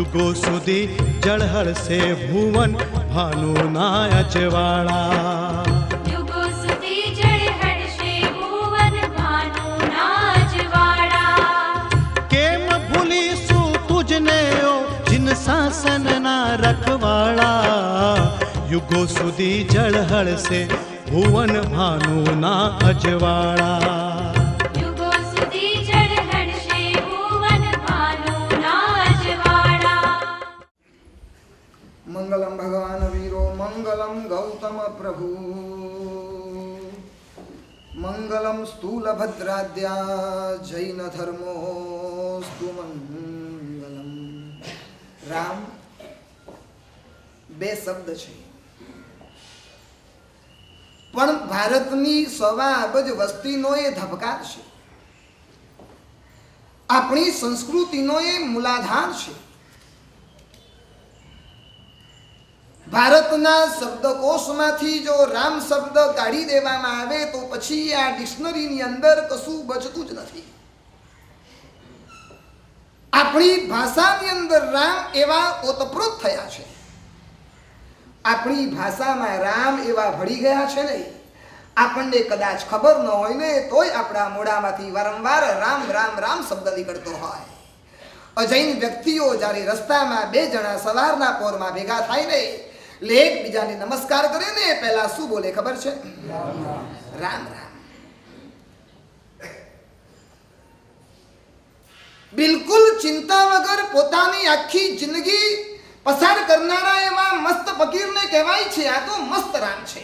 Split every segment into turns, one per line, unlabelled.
યુગો સુધી જળહળશે ભુવન ભાનુના અજવાળા.
યુગો સુધી જળહળશે ભુવન ભાનુના અજવાળા.
કેમ ભૂલીશું તુજને ઓ જિન શાસનના રખવાળા. યુગો સુધી જળહળશે ભુવન ભાનુના અજવાળા.
मंगलम भगवान वीरो मंगलम गौतम प्रभु मंगलम स्थूल भद्राद्या जैन धर्मो स्तु मंगलम. राम બે શબ્દ છે, પણ ભારતની 1.25 અબજ વસ્તીનો એ ધબકાર છે. આપણી સંસ્કૃતિનો એ મૂલાધાર છે. ભારતના શબ્દકોશમાંથી જો રામ શબ્દ કાઢી દેવામાં આવે તો પછી આ ડિક્શનરીની અંદર કશું બચતું જ નથી. આપણી ભાષાની અંદર રામ એવા ઓતપ્રોત થયા છે. આપણી ભાષામાં રામ એવા ભળી ગયા છે ને, આપણને કદાચ ખબર ન હોય ને તોય આપણા મોઢામાંથી વારંવાર રામ રામ રામ શબ્દ નીકળતો હોય. અજૈન વ્યક્તિઓ જ્યારે રસ્તામાં 2 જણા સવારના પોરમાં ભેગા થાય ને, એકબીજાને નમસ્કાર કરે ને, પહેલા શું બોલે ખબર છે? રામ રામ. બિલકુલ ચિંતા વગર પોતાની આખી જિંદગી પસાર કરનારા એવા મસ્ત ફકીરને કહેવાય છે આ તો મસ્ત રામ છે.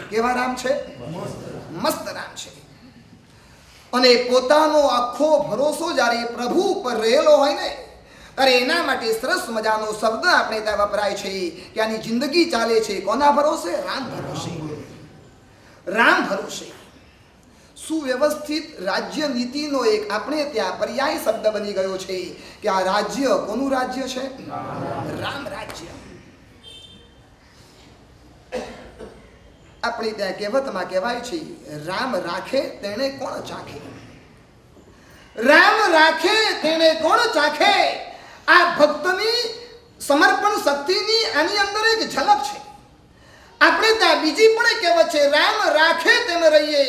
કેવા રામ છે? મસ્ત રામ છે. અને પોતાનો આખો ભરોસો જ્યારે પ્રભુ ઉપર રહેલો હોય ને, અરે એના માટે સરસ મજાનો શબ્દ આપણે ત્યાં વપરાય છે કે આની જિંદગી ચાલે છે કોના ભરોસે? રામ ભરોસે. રામ ભરોસે. સુવ્યવસ્થિત રાજ્ય નીતિનો એક આપણે ત્યાં પર્યાય શબ્દ બની ગયો છે કે આ રાજ્ય કોનું રાજ્ય છે? રામ રાજ્ય. આપણે ત્યાં કહેવતમાં કહેવાય છે, રામ રાખે તેણે કોણ ચાખે. રામ રાખે તેણે કોણ ચાખે. આ ભક્તની સમર્પણ શક્તિની આની અંદર એક ઝલક છે. આપણે ત્યાં બીજી પણ કહેવત છે, રામ રાખે તેમ રહીએ.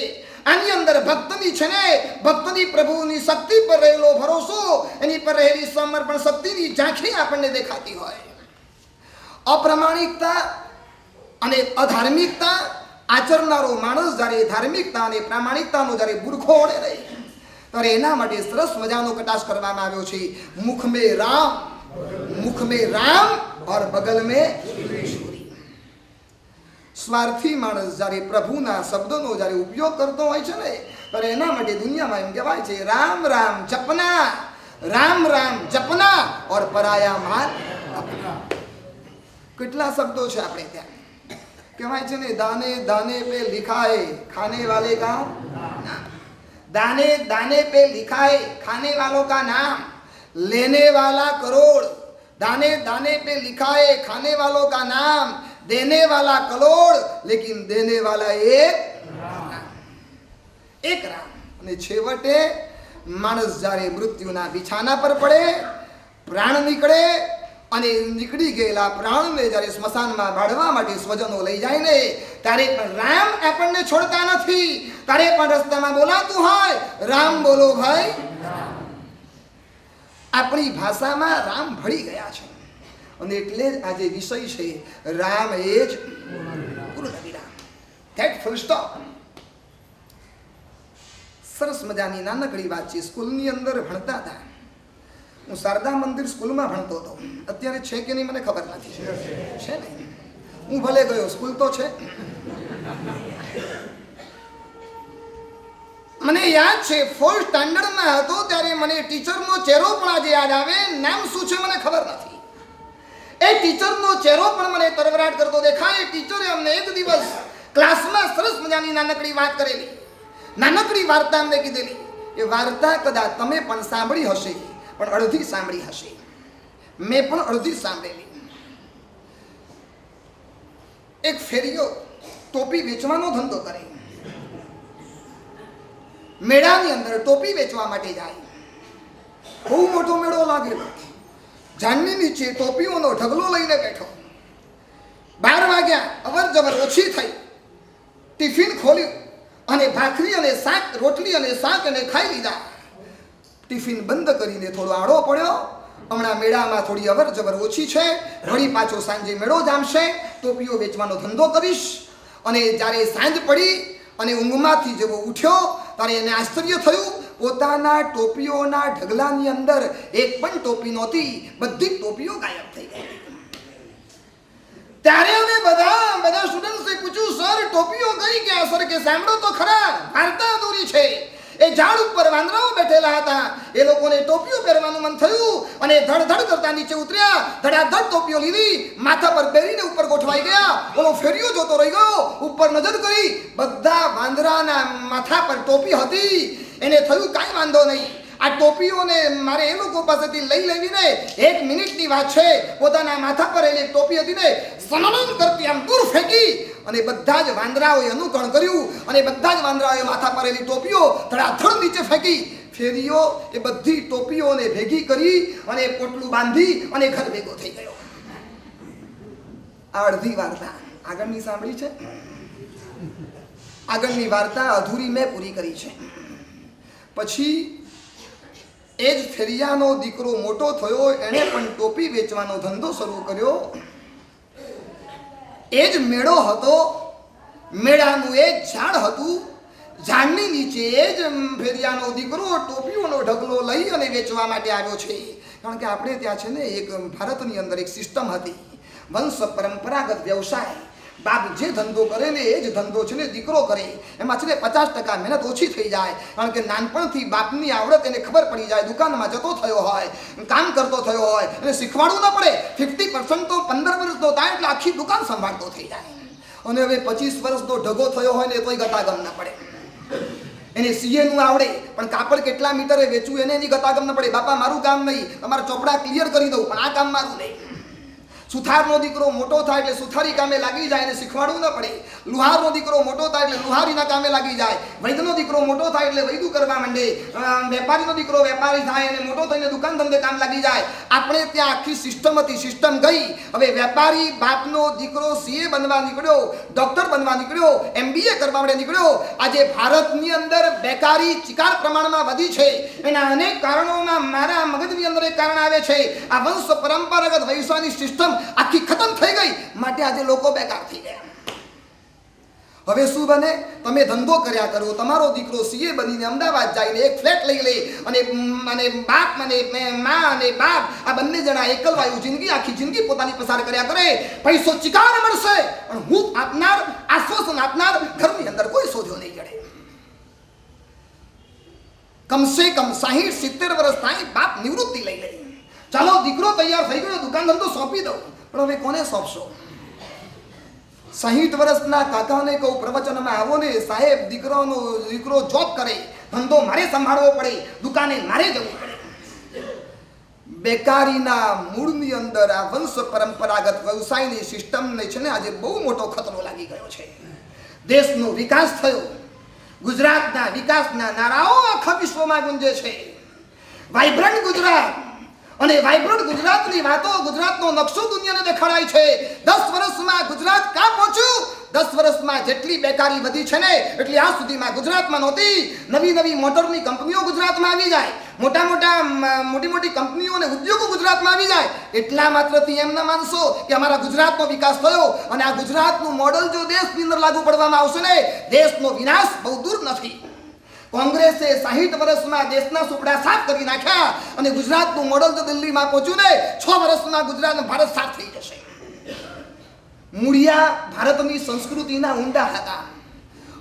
આની અંદર ભક્તની છે ને, ભક્તની પ્રભુની શક્તિ પર રહેલો ભરોસો, એની પર રહેલી સમર્પણ શક્તિની ઝાંખી આપણને દેખાતી હોય. અપ્રામાણિકતા અને અધાર્મિકતા આચરનારો માણસ જ્યારે ધાર્મિકતા અને પ્રામાણિકતાનો જ્યારે બુરખો ઓળે નહીં, ત્યારે એના માટે સરસ મજાનો કટાક્ષ કરવામાં આવ્યો છે. મુખ में राम और बगल में सूरी. સ્વાર્થી માણસ જ્યારે પ્રભુના શબ્દોનો જ્યારે ઉપયોગ કરતો હોય છે ને, ત્યારે એના માટે દુનિયામાં એમ કહેવાય છે, રામ રામ જપના, રામ રામ જપના और પરાયા માલ अपना. કેટલા શબ્દો છે આપણે ત્યાં. કહેવાય છે ને, દાને દાને पे लिखा है खाने वाले का नाम. दाने दाने पे लिखा है खाने वालों का नाम. लेने वाला करोड़. दाने दाने पे लिखा है खाने वालों का नाम. देने वाला करोड़ लेकिन देने वाला एक राम. અને છેવટે માણસ જ્યારે મૃત્યુના બિછાના પર પડે, પ્રાણ નીકળે, અને નીકળી ગયેલા પ્રાણને જ્યારે સ્મશાનમાં બાળવા માટે સ્વજનો લઈ જાય ને, ત્યારે પણ રામ આપણને છોડતા નથી. ત્યારે પણ રસ્તામાં બોલાતું હોય, રામ બોલો ભાઈ. આપણી ભાષામાં રામ ભળી ગયા છે. અને એટલે જ આજે વિષય છે, રામ એ જ પૂર્ણ વિરામ. That full stop. સરસ મજાની નાનકડી વાત છે. સ્કૂલની અંદર ભણતા હતા. હું શારદા મંદિર સ્કૂલમાં ભણતો હતો. અત્યારે છે કે નહીં મને ખબર નથી. છે ને? હું ભલે ગયો, સ્કૂલ તો છે. મને યાદ છે, 4th સ્ટાન્ડર્ડમાં હતો ત્યારે મને ટીચરનો ચહેરો પણ આજે યાદ આવે. નામ શું છે મને ખબર નથી. એ ટીચરનો ચહેરો પણ મને તરવરાટ કરતો દેખાય. ટીચરે અમને એક દિવસ ક્લાસમાં સરસ મજાની નાનકડી વાત કરેલી, નાનકડી વાર્તા અમને કીધેલી. એ વાર્તા કદાચ તમે પણ સાંભળી હશે, પણ અડધી સાંભળી હશે. મેં પણ અડધી સાંભળેલી. એક ફેરિયો ટોપી વેચવાનો ધંધો કરે. મેળાની અંદર ટોપી વેચવા માટે જાય. બહુ મોટો મેળો લાગેલો. ઝાડની નીચે ટોપીઓનો ઢગલો લઈને બેઠો. 12 વાગ્યા, અવર જવર ઓછી થઈ. ટિફિન ખોલ્યું અને ભાખરી અને શાક, રોટલી અને શાક એને ખાઈ લીધા. ટિફિન બંધ કરીને થોડો આડો પડ્યો. હમણાં મેળામાં થોડી અવર જવર ઓછી છે, વળી પાછો સાંજે મેળો જામશે, ટોપીઓ વેચવાનો ધંધો કરીશ. અને જ્યારે સાંજ પડી અને ઊંઘમાંથી જેવો ઉઠ્યો ત્યારે એને આશ્ચર્ય થયું. પોતાના ટોપીઓના ઢગલાની અંદર એક પણ ટોપી નહોતી, બધી જ ટોપીઓ ગાયબ થઈ ગઈ. ત્યારે અમે બધા સ્ટુડન્ટ્સે પૂછ્યું, સર ટોપીઓ ગઈ ક્યાં? સર કે સાંભળો તો ખરા, વાર્તા અધૂરી છે. એ ઝાડ ઉપર વાંદરાઓ બેઠેલા હતા. એ લોકોને ટોપીઓ પહેરવાનું મન થયું અને ધડ કરતા નીચે ઉતર્યા. ધડાધડ ટોપીઓ લીધી, માથા પર પહેરીને ઉપર ગોઠવાઈ ગયા. ઓલો ફેરિયો જોતો રહી ગયો. ઉપર નજર કરી, બધા વાંદરાના માથા પર ટોપી હતી. એને થયું કાંઈ વાંધો નહીં, આ ટોપીઓને મારે એ લોકો પાસેથી લઈ લેવીને 1 મિનિટની વાત છે. પોતાના માથા પર એની ટોપી હતી ને સનનન કરતી આમ દૂર ફેંકી અને બધા જ વાંદરાઓએ અનુકરણ કર્યું અને બધા જ વાંદરાઓએ માથા પર એની ટોપીઓ ધડાધડ નીચે ફેંકી. ફેરિયો એ બધી ટોપીઓને ભેગી કરી અને પોટલું બાંધી અને ઘર ભેગો થઈ ગયો. આ અડધી વાર્તા. આગળની સાંભળી છે? આગળની વાર્તા અધૂરી મેં પૂરી કરી છે. પછી એ જ ફેરિયાનો દીકરો મોટો થયો, એણે પણ ટોપી વેચવાનો ધંધો શરૂ કર્યો. એ જ મેળો હતો, મેળાનું એ જ ઝાડ હતું. ઝાડની નીચે એ જ ફેરિયાનો દીકરો ટોપીઓનો ઢગલો લઈ અને વેચવા માટે આવ્યો છે. કારણ કે આપણે ત્યાં છે ને એક ભારતની અંદર એક સિસ્ટમ હતી, વંશ પરંપરાગત વ્યવસાય. બાપ જે ધંધો કરે ને એ જ ધંધો છે ને દીકરો કરે. એમાં છે ને 50% મહેનત ઓછી થઈ જાય. કારણ કે નાનપણથી બાપની આવડત એને ખબર પડી જાય. દુકાનમાં જતો થયો હોય, કામ કરતો થયો હોય, એને શીખવાડવું ન પડે. 50% તો 15 વર્ષનો થાય એટલે આખી દુકાન સંભાળતો થઈ જાય. અને હવે 25 વર્ષનો ઢગો થયો હોય ને તોય ગતાગમ ન પડે. એને સીએ નું આવડે પણ કાપડ કેટલા મીટરે વેચવું એને એની ગતાગમ ન પડે. બાપા મારું કામ નહીં, તમારા ચોપડા ક્લિયર કરી દઉં પણ આ કામ મારું નહીં. સુથારનો દીકરો મોટો થાય એટલે સુથારી કામે લાગી જાય, એને શીખવાડવું ન પડે. લુહારનો દીકરો મોટો થાય એટલે લુહારીના કામે લાગી જાય. વૈદનો દીકરો મોટો થાય એટલે વૈદું કરવા માંડે. વેપારીનો દીકરો વેપારી થાય અને મોટો થઈને દુકાન ધંધે કામ લાગી જાય. આપણે ત્યાં આખી સિસ્ટમ હતી, સિસ્ટમ ગઈ. હવે વેપારી બાપનો દીકરો સીએ બનવા નીકળ્યો, ડોક્ટર બનવા નીકળ્યો, MBA કરવા માટે નીકળ્યો. આજે ભારતની અંદર બેકારી ચિકાર પ્રમાણમાં વધી છે. એના અનેક કારણોમાં મારા મગજની અંદર એક કારણ આવે છે, આ વંશ પરંપરાગત વ્યવસાયની સિસ્ટમ આખી ખતમ થઈ ગઈ. માટે આજે લોકો બેકાર થઈ ગયા. હવે શું બને? તમે ધંધો કર્યા કરો, તમારો દીકરો સીએ બનીને અમદાવાદ જઈને એક ફ્લેટ લઈ લે અને બાપ અને મા અને બાપ આ બંને જણા એકલવાયુ જિંદગી આખી જિંદગી પોતાની પસાર કર્યા કરે. પૈસો ચિકાર મળશે પણ હું આપનાર, આશ્વાસન આપનાર ઘરની અંદર કોઈ શોધ્યો નહીં જડે. કમસે કમ 60-70 વર્ષ થાય બાપ નિવૃત્તિ લઈ લે. ચાલો દીકરો તૈયાર થઈ ગયો, દુકાન ધંધો સોંપી દઉં. પણ હવે કોને સોંપશો? 60 વર્ષના કાકાને કહું પ્રવચનમાં આવો ને સાહેબ, દીકરો જોબ કરે, ધંધો મારે સંભાળવો પડે, દુકાને મારે જવું પડે. બેકારીના મૂળની અંદર આ વંશ પરંપરાગત વ્યવસાયની સિસ્ટમને છે ને આજે બહુ મોટો ખતરો લાગી ગયો છે. દેશનો વિકાસ થયો, ગુજરાતના વિકાસના નારાઓ આખા વિશ્વમાં ગુંજે છે. વાઇબ્રન્ટ ગુજરાત અને વાઇબ્રન્ટ ગુજરાતની વાતો, ગુજરાતનો નકશો દુનિયાને દેખાડાય છે. 10 વર્ષમાં ગુજરાત ક્યાં પહોંચ્યું? 10 વર્ષમાં જેટલી બેકારી વધી છે ને એટલી આજ સુધીમાં ગુજરાતમાં નહોતી. નવી મોટરની કંપનીઓ ગુજરાતમાં આવી જાય, મોટી કંપનીઓ અને ઉદ્યોગો ગુજરાતમાં આવી જાય. એટલા માત્રથી એમ ન માનશો કે અમારા ગુજરાતનો વિકાસ થયો. અને આ ગુજરાતનું મોડલ જો દેશની અંદર લાગુ પડવામાં આવશે ને, દેશનો વિનાશ બહુ દૂર નથી. કોંગ્રેસે 60 વર્ષમાં દેશના સુપડા સાફ કરી નાખ્યા અને ગુજરાતનું મોડલ જો દિલ્હીમાં પહોંચ્યું ને 6 વર્ષમાં ગુજરાત ભારત સાફ થઈ જશે. મૂળિયા ભારતની સંસ્કૃતિના ઊંડા હતા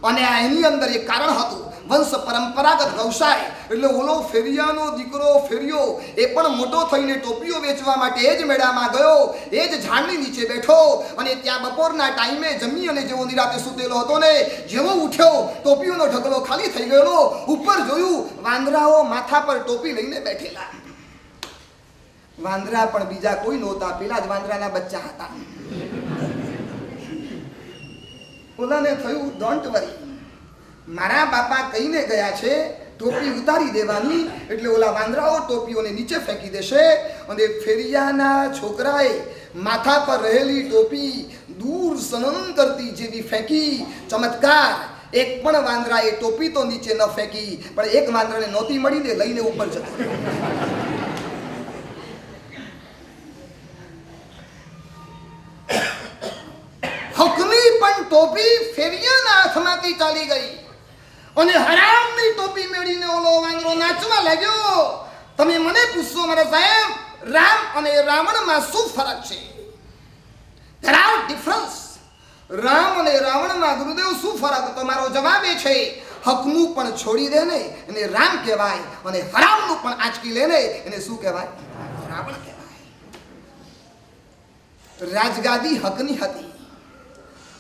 અને આ એની અંદર એક કારણ હતું, વંશ પરંપરાગત વ્યવસાય. એટલે ઓલો ફેરિયાનો દીકરો ફેરિયો એ પણ મોટો થઈને ટોપીઓ વેચવા માટે એ જ મેળામાં ગયો, એ જ ઝાડની નીચે બેઠો અને ત્યાં બપોરના ટાઈમે જમી અને જેવો નિરાતે સૂતેલો હતો ને જેવો ઉઠ્યો ટોપીઓનો ઢગલો ખાલી થઈ ગયેલો. ઉપર જોયું, વાંદરાઓ માથા પર ટોપી લઈને બેઠેલા. વાંદરા પણ બીજા કોઈ નહોતા, પેલા જ વાંદરાના બચ્ચા હતા. ઓલાને થયું ડોન્ટ વરી, મારા બાપા કહીને ગયા છે ટોપી ઉતારી દેવાની એટલે ઓલા વાંદરાઓ ટોપીઓને નીચે ફેંકી દેશે અને ફેરિયાના છોકરાએ માથા પર રહેલી ટોપી દૂર સનન કરતી જેવી ફેંકી. ચમત્કાર! એક પણ વાંદરાએ ટોપી તો નીચે ન ફેંકી, પણ એક વાંદરાને નહોતી મળી ને લઈને ઉપર જતો. હકની પણ ટોપી ફેરિયાના હાથમાંથી ચાલી ગઈ અને હરામની ટોપી મેળીને ઓલો વાંદરો નાચવા લાગ્યો. તમે મને પૂછશો મારા સાહેબ, રામ અને રાવણમાં શું ફરક છે? There are difference. રામ અને રાવણમાં ગુરુદેવ શું ફરક? તો મારો જવાબ એ છે, હકનું પણ છોડી દે ને એને રામ કહેવાય અને હરામનું પણ આંચકી લે ને એને શું કહેવાય? રાવણ કહેવાય. રાજગાદી હકની હતી.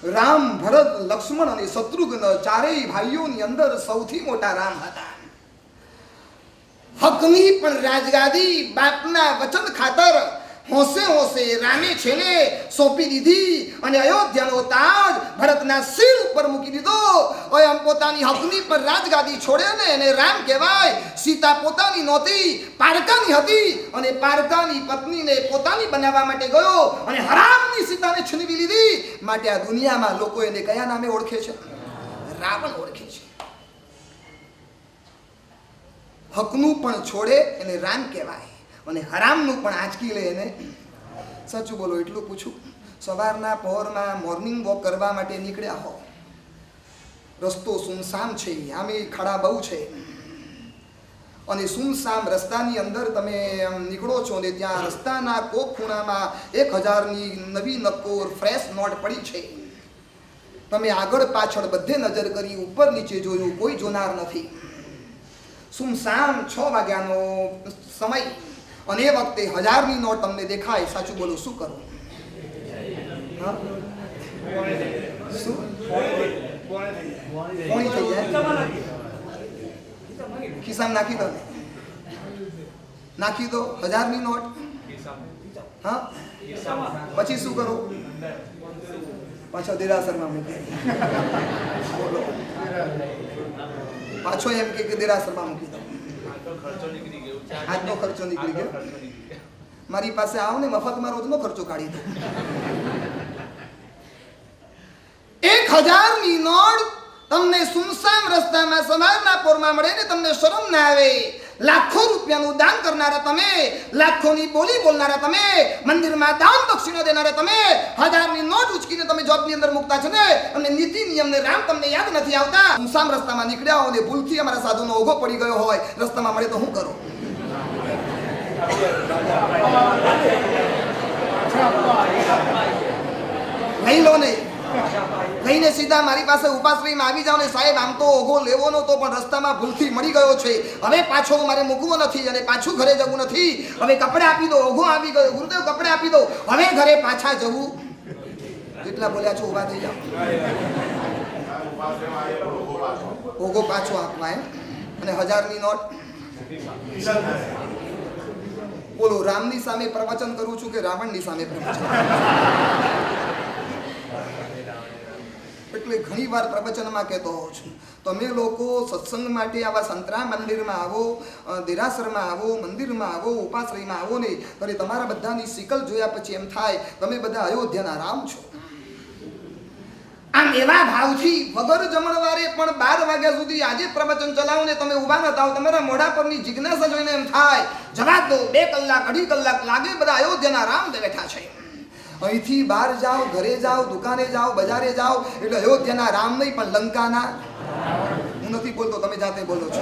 રામ, ભરત, લક્ષ્મણ અને શત્રુઘ્ન ચારેય ભાઈઓની અંદર સૌથી મોટા રામ હતા. હકની પણ રાજગાદી બાપના વચન ખાતર હોંશે હોંશે રામે છેલ્લે સોંપી દીધી અને અયોધ્યાનો તાજ ભરતના શિર ઉપર મૂકી દીધો. હવે આમ પોતાની હકની પર રાજગાદી છોડે ને એને રામ કહેવાય. સીતા પોતાની નહોતી, પારકાની હતી અને પારકાની પત્નીને પોતાની બનાવવા માટે ગયો અને હરામની સીતાને છીનવી લીધી. માટે આ દુનિયામાં લોકો એને કયા નામે ઓળખે છે? રાવણ ઓળખે છે. હકનું પણ છોડે એને રામ કહેવાય અને હરામનું પણ આંચકી લે એને. સાચું બોલો એટલું પૂછું. સવારના પહોરમાં મોર્નિંગ વોક કરવા માટે નીકળ્યા હો, રસ્તો સુમસામ છે, આમે ખાડા બહુ છે અને સુમસામ રસ્તાની અંદર તમે નીકળો છો ને ત્યાં રસ્તાના કોક ખૂણામાં 1000ની નવી નક્કોર ફ્રેશ નોટ પડી છે. તમે આગળ પાછળ બધે નજર કરી, ઉપર નીચે જોયું, કોઈ જોનાર નથી. સુમસામ 6 વાગ્યાનો સમય અને એ વખતે 1000ની નોટ તમને દેખાય. સાચું બોલો શું કરો? શું પોણી થઈ જાય? ખિસ્સામાં નાખી દો ને, નાખી દો 1000ની નોટ. હા, પછી શું કરો? પાછો દેરાસરમાં મૂકી. બોલો, પાછો એમ કે દેરાસરમાં મૂકી દો. આજનો ખર્ચો નીકળી ગયો. મારી પાસે આવો ને, મફતમાં રોજનો ખર્ચો કાઢી દો. 1000ની નોટ તમને સુમસામ રસ્તામાં સવારના પોરમાં મળે ને તમને શરમ ના આવે? લાખો રૂપિયાનું દાન કરનારા તમે, લાખોની બોલી બોલનારા તમે, મંદિરમાં દાન દક્ષિણા દેનારા તમે, 1000ની નોટ ઉચકીને તમે જોબની અંદર મૂકતા છો ને અને નીતિ નિયમ ને રામ તમને યાદ નથી આવતા. સુમસામ રસ્તામાં નીકળ્યા હો ને ભૂલથી અમારા સાધુનો ઓઘો પડી ગયો હોય, રસ્તામાં મળે તો શું કરો? લઈ લો ને, લઈને સીધા મારી પાસે ઉપાશ્રયમાં આવી જાવ ને, સાહેબ આમ તો ઓઘો લેવો નહોતો પણ રસ્તામાં ભૂલથી મળી ગયો છે, હવે પાછો મારે મૂકવો નથી અને પાછું ઘરે જવું નથી, હવે કપડે આપી દો. ઓઘો આવી ગયો, ગુરુદેવ કપડે આપી દો, હવે ઘરે પાછા જવું. જેટલા બોલ્યા છો ઉભા થઈ જાઓ. ઓઘો પાછો આપવા એમ અને 1000ની નોટ. બોલો, રામની સામે પ્રવચન કરું છું કે રાવણની સામે પ્રવચન? એટલે ઘણી વાર પ્રવચનમાં કહેતો હોઉં છું, તમે લોકો સત્સંગ માટે આવા સંતરામ મંદિરમાં આવો, દેરાસરમાં આવો, મંદિરમાં આવો, ઉપાશ્રયમાં આવો ને ત્યારે તમારા બધાની સિકલ જોયા પછી એમ થાય તમે બધા અયોધ્યાના રામ છો. આમ એવા ભાવથી વગર જમણવારે પણ 12 વાગ્યા સુધી આજે પ્રવચન ચલાવો ને તમે ઊભા ન થાવ, તમારા મોઢા પરની જિજ્ઞાસા જોઈને એમ થાય જવાબ દો. 2 કલાક 2.5 કલાક લાગે, બધા અયોધ્યાના રામ બેઠા છે. અહીંથી બહાર જાઓ, ઘરે જાઓ, દુકાને જાઓ, બજારે જાઓ એટલે અયોધ્યાના રામ નહીં પણ લંકાના. હું નથી બોલતો, તમે જાતે બોલો છો.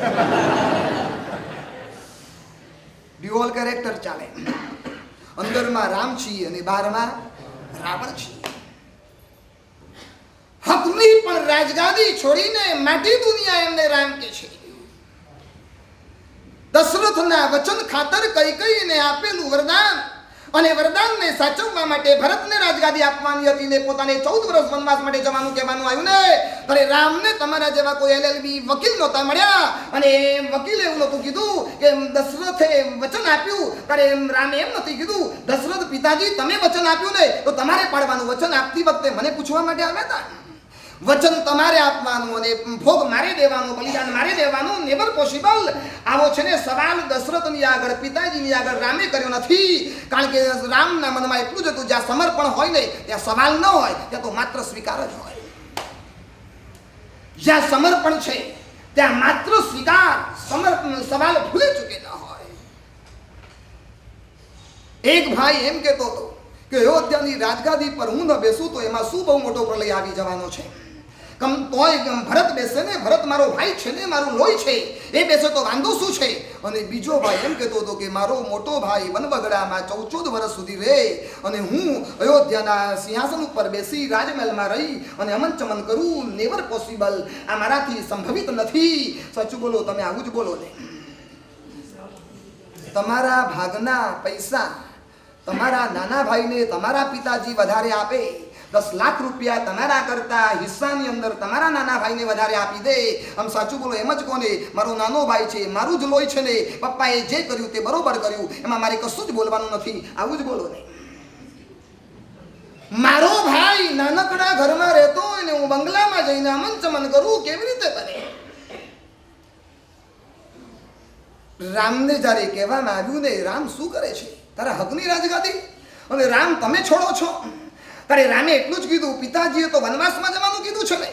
ડ્યુઅલ કેરેક્ટર ચાલે. અંદરમાં રામ છીએ અને બહારમાં રાવણ છીએ. હકની પણ રાજગાદી છોડીને માટી દુનિયા એમને રામ કે છે. દશરથના વચન ખાતર કૈકેયીને આપેલું વરદાન અને વરદાનને સાચવવા માટે ભરતને રાજગાદી આપવાની હતી ને પોતાને 14 વર્ષ વનવાસ માટે જવાનું કહેવાનું આવ્યું ને, અરે રામને તમારા જેવા કોઈ એલએલબી વકીલ નહોતા મળ્યા અને વકીલે એવું નહોતું કીધું કે દશરથે વચન આપ્યું, અરે રામે એમ નથી કીધું દશરથ પિતાજી તમે વચન આપ્યું ને તો તમારે પાડવાનું. વચન આપતી વખતે મને પૂછવા માટે આવ્યા હતા. વચન તમારે આપવાનું અને ભોગ મારે દેવાનું, બલિદાન મારે દેવાનું, નેવર પોસિબલ. આવો છે ને સવાલ દશરથની આગળ, પિતાજીની આગળ રામે કર્યો નથી. કારણ કે રામના મનમાં એટલું જ હતું, જ્યાં સમર્પણ હોય ને ત્યાં સવાલ ન હોય, ત્યાં તો માત્ર સ્વીકાર જ હોય. જ્યાં સમર્પણ છે ત્યાં માત્ર સ્વીકાર, સવાલ ભૂલી ચૂકેલા હોય. એક ભાઈ એમ કહેતો હતો કે અયોધ્યાની રાજગાદી પર હું ન બેસું તો એમાં શું બહુ મોટો પ્રલય આવી જવાનો છે. તોય ભરત બેસે ને, ભરત મારો ભાઈ છે ને, મારું લોહી છે, એ બેસે તો વાંધો શું છે. અને બીજો ભાઈ એમ કહેતો હતો કે મારો મોટો ભાઈ વનબગડામાં 14 વર્ષ સુધી રહે અને હું અયોધ્યાના સિંહાસન ઉપર બેસી રાજમહેલમાં રહી અને અમન ચમન કરું, નેવર પોસિબલ. આ મારાથી સંભવિત નથી. સાચું બોલો, તમે આવું જ બોલો ને. તમારા ભાગના પૈસા તમારા નાના ભાઈને તમારા પિતાજી વધારે આપે, 10 લાખ રૂપિયા તમારા કરતા હિસ્સાની અંદર તમારા નાના ભાઈને વધારે આપી દે. આમ સાચું બોલો, એમ જ કોને, મારો નાનો ભાઈ છે, મારું જ લોહી છે ને, પપ્પાએ જે કર્યું તે બરોબર કર્યું, એમાં મારે કશું જ બોલવાનું નથી. આવું જ બોલો ને. મારો ભાઈ નાનકડા ઘરમાં રહેતો હોય ને હું બંગલામાં જઈને અમન ચમન કરું, કેવી રીતે બને? રામને જ્યારે કહેવામાં આવ્યું ને રામ શું કરે છે, તારા હકની રાજગાદી અને રામ તમે છોડો છો. ત્યારે રામે એટલું જ કીધું, પિતાજીએ તો વનવાસમાં જવાનું કીધું છે ને,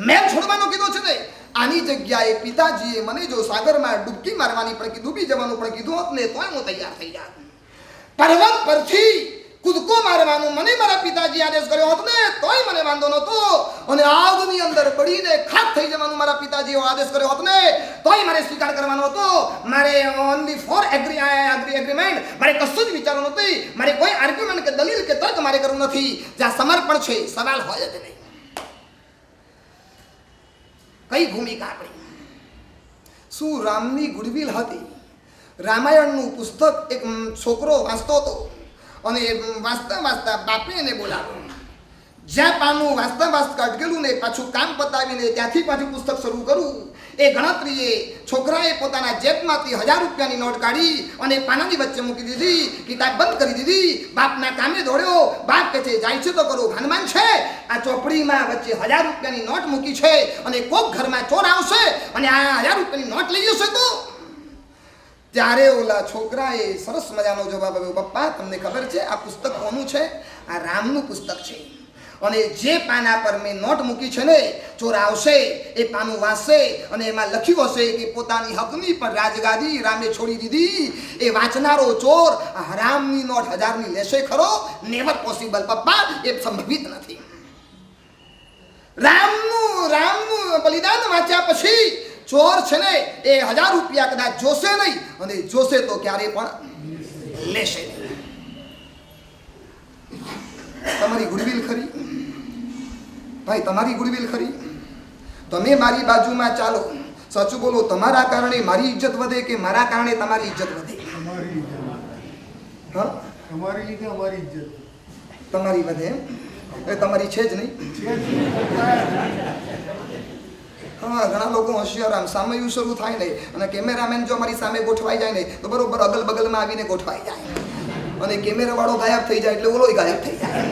મહેલ છોડવાનું કીધું છે ને. આની જગ્યાએ પિતાજીએ મને જો સાગરમાં ડૂબકી મારવાની પણ ડૂબી જવાનું પણ કીધું હોત ને તોય હું તૈયાર થઈ જાત. પર્વત પરથી કૂદકો મારવાનું મને મારા પિતાજી આદેશ કર્યો હોત ને તોય મને વાંધો નહોતો. અને આગની અંદર પડીને ખાક થઈ જવાનું મારા પિતાજીએ આદેશ કર્યો હોત ને તોય મારે સ્વીકાર કરવાનો હતો. મારે ઓનલી ફોર એગ્રીમેન્ટ, મારે કશું જ વિચારવું નથી. મારે કોઈ આર્ગ્યુમેન્ટ કે દલીલ કે તર્ક મારે કરવું નથી. જ્યાં સમર્પણ છે સવાલ હોય જ નહીં. કઈ ભૂમિકા આપણી? શું રામની ગુડવિલ હતી? રામાયણનું પુસ્તક એક છોકરો વાંચતો હતો અને વાંચતા વાંચતા બાપે એને બોલાવ્યો. જ્યાં પાનું વાંચતા અટકેલું ને પાછું કામ પતાવીને ત્યાંથી પાછું પુસ્તક શરૂ કરું, એ ગણતરીએ છોકરાએ પોતાના જેબમાંથી 1000 રૂપિયાની નોટ કાઢી અને પાનાની વચ્ચે મૂકી દીધી, કિતાબ બંધ કરી દીધી. બાપના કામે દોડ્યો. બાપ કહે છે જાય છે તો કરો, હનુમાન છે આ ચોપડીમાં વચ્ચે 1000 રૂપિયાની નોટ મૂકી છે અને કોક ઘરમાં ચોર આવશે અને આ 1000 રૂપિયાની નોટ લઈ જશે તો. ત્યારે ઓલા છોકરાએ સરસ મજાનો જવાબ આપ્યો, પપ્પા તમને ખબર છે આ પુસ્તક કોનું છે? આ રામનું પુસ્તક છે. અને જે પાના પર મેં નોટ મૂકી છે ને, ચોર આવશે એ પાનું વાંચશે અને એમાં લખ્યું હશે કે પોતાની હકની પર રાજગાદી રામે છોડી દીધી. એ વાંચનારો ચોર આ રામની નોટ 1000ની લેશે ખરો? નેવર પોસિબલ પપ્પા, એ સંભવિત નથી. રામનું બલિદાન વાંચ્યા પછી ચોર છે ને એ 1000 રૂપિયા કદાચ જોશે નહીં અને જોશે તો ક્યારે પણ લેશે નહીં. તમારી ગુડવિલ ખરી ભાઈ, તમારી ગુડવિલ ખરી? તમે મારી બાજુમાં ચાલો, સાચું બોલો, તમારા કારણે મારી ઇજ્જત વધે કે મારા કારણે તમારી ઇજ્જત વધે? હા,
તમારી લીધે અમારી ઇજ્જત
તમારી વધે. એ તમારી છે જ નહીં. હા, ઘણા લોકો હોશિયાર, આમ સામયું શરૂ થાય ને અને કેમેરામેન જો મારી સામે ગોઠવાઈ જાય ને તો બરોબર અગલ બગલમાં આવીને ગોઠવાઈ જાય અને કેમેરાવાળો ગાયબ થઈ જાય એટલે ઓલોય ગાયબ થઈ જાય.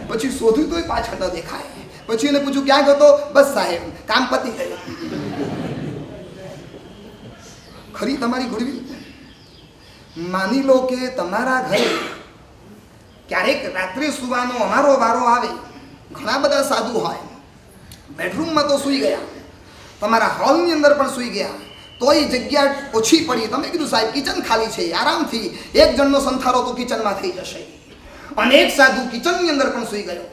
પછી શોધ્યું તોય પાછળ ન દેખાય. પછી એને પૂછ્યું ક્યાં ગયો? બસ સાહેબ કામ પતી ગયું. ખરી તમારી ગુડવિલ? માની લો કે તમારા ઘરે ક્યારેક રાત્રે સુવાનો અમારો વારો આવે, ઘણા બધા સાધુ હોય, બેડરૂમમાં તો સૂઈ ગયા, તમારા હોલની અંદર પણ સૂઈ ગયા, તોય જગ્યા ઓછી પડી. તમે કીધું સાહેબ કિચન ખાલી છે, આરામથી એક જણનો સંથારો તો કિચનમાં થઈ જશે. અને એક સાધુ કિચનની અંદર પણ સૂઈ ગયો.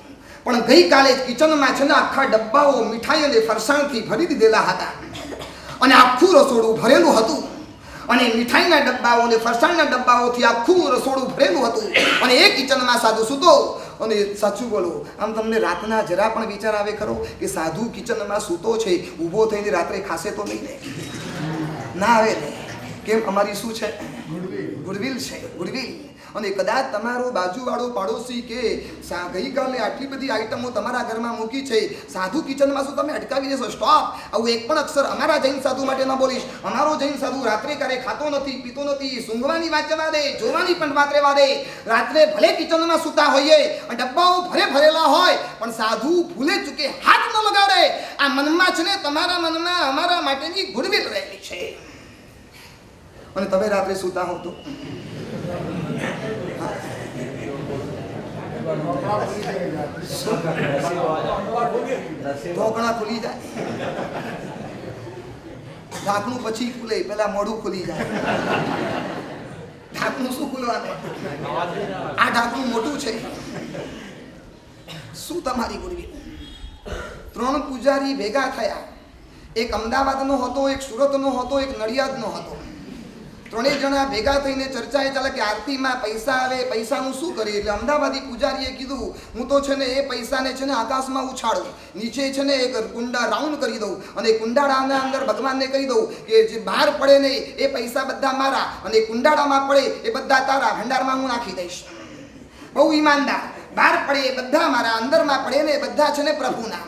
પણ ગઈકાલે જ કિચનમાં છે ને આખા ડબ્બાઓ મીઠાઈ અને ફરસાણથી ભરી દીધેલા હતા અને આખું રસોડું ભરેલું હતું અને મીઠાઈના ડબ્બાઓ અને ફરસાણના ડબ્બાઓથી આખું રસોડું ભરેલું હતું અને એ કિચનમાં સાધુ સૂતો. અને સાચું બોલો, આમ તમને રાતના જરા પણ વિચાર આવે ખરો કે સાધુ કિચનમાં સૂતો છે, ઊભો થઈને રાત્રે ખાશે તો નહીં ને? ના આવે ને. કેમ? અમારી શું છે? ગુડવિલ છે, ગુડવિલ. અને કદાચ તમારો બાજુવાળો પાડોશી કે ગઈકાલે આટલી બધી આઈટમો તમારા ઘરમાં મૂકી છે, સાધુ કિચનમાં શું તમે અટકાવી દેશો? સ્ટોપ! આવું એક પણ અક્ષર અમારા જૈન સાધુ માટે ન બોલીશ. અમારો જૈન સાધુ રાત્રે ક્યારે ખાતો નથી, પીતો નથી. સૂંઘવાની વાત જવા દે, જોવાની પણ વાત રહેવા દે. રાત્રે ભલે કિચનમાં સૂતા હોઈએ અને ડબ્બાઓ ભરેલા હોય, પણ સાધુ ભૂલે ચૂકે હાથ ન લગાડે. આ મનમાં છે ને, તમારા મનમાં અમારા માટેની ગુડવિલ રહેલી છે. અને તમે રાત્રે સૂતા હો તો ઢોકણા ખુલી જાય, ઢાંકણું પછી ખુલે, પેલા મોઢું ખુલી જાય. ઢાંકણું શું ખુલવાનું? આ ઢાંકણું મોટું છે. શું તમારી ગુડવિલ? 3 પૂજારી ભેગા થયા. એક અમદાવાદનો હતો, એક સુરતનો હતો, એક નડિયાદનો હતો. 3 જણા ભેગા થઈને ચર્ચા એ ચાલે કે આરતીમાં પૈસા આવે, પૈસાનું શું કરીએ? એટલે અમદાવાદી પૂજારીએ કીધું, હું તો છે ને એ પૈસાને છે ને આકાશમાં ઉછાળું, નીચે છે ને એક કુંડા રાઉન્ડ કરી દઉં અને કુંડાળાના અંદર ભગવાનને કહી દઉં કે જે બહાર પડે નહીં એ પૈસા બધા મારા, અને કુંડાળામાં પડે એ બધા તારા, ભંડારમાં હું નાખી દઈશ. બહુ ઈમાનદાર. બહાર પડે એ બધા મારા, અંદરમાં પડે ને એ બધા છે ને પ્રભુના.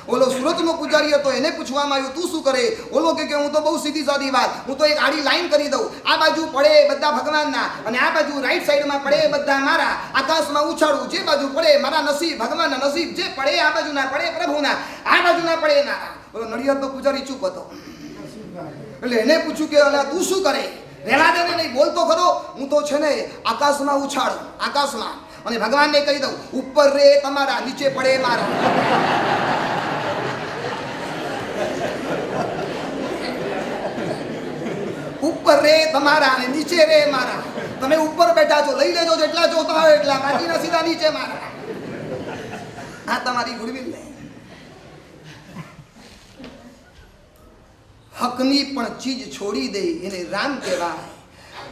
ઓલો સુરતનો પૂજારી હતો, એને પૂછવામાં આવ્યું તું શું કરે? ઓલો કે હું તો બહુ સીધી સાદી વાત, હું તો એક આડી લાઈન કરી દઉં, આ બાજુ પડે એ બધા ભગવાનના અને આ બાજુ રાઈટ સાઈડમાં પડે એ બધા મારા. આકાશમાં ઉછાળું, જે બાજુ પડે મારા નસીબ, ભગવાનના નસીબ. જે પડે આ બાજુ ના પડે પ્રભુના, આ બાજુ ના પડે મારા. ઓલો નડિયાદનો પૂજારી ચૂપ હતો. એટલે એને પૂછ્યું કે અલા તું શું કરે? રહેવા દે ને, નહીં બોલતો ખરો. હું તો છે ને આકાશમાં ઉછાળું, આકાશમાં, અને ભગવાનને કહી દઉં ઉપર રે તમારા, નીચે પડે મારા. ઉપર રે તમારા અને નીચે રે મારા. તમે ઉપર બેઠા છો, લઈ લેજો જેટલા જોતા હોય એટલા, બાકીના સીધા નીચે મારા. આ તમારી ગુડવિલ ને. હકની પણ ચીજ છોડી દે એને રામ કહેવાય.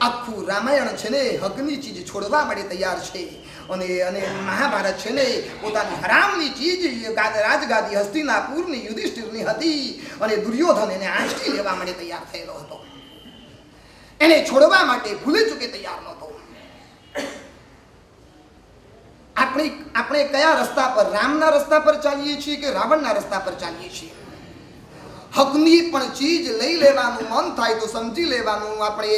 આખું રામાયણ છે ને હકની ચીજ છોડવા માટે તૈયાર છે. અને મહાભારત છે ને પોતાની હરામની ચીજ રાજગાદી હસ્તિનાપુરની યુધિષ્ઠિરની હતી, અને દુર્યોધન એને આંચકી લેવા માટે તૈયાર થયેલો હતો. એને છોડવા માટે ભૂલે ચૂકે તૈયાર નહોતો. આપણે કયા રસ્તા પર, રામના રસ્તા પર ચાલીએ છીએ કે રાવણના રસ્તા પર ચાલીએ છીએ? હકની પણ ચીજ લઈ લેવાનું મન થાય તો સમજી લેવાનું. આપણે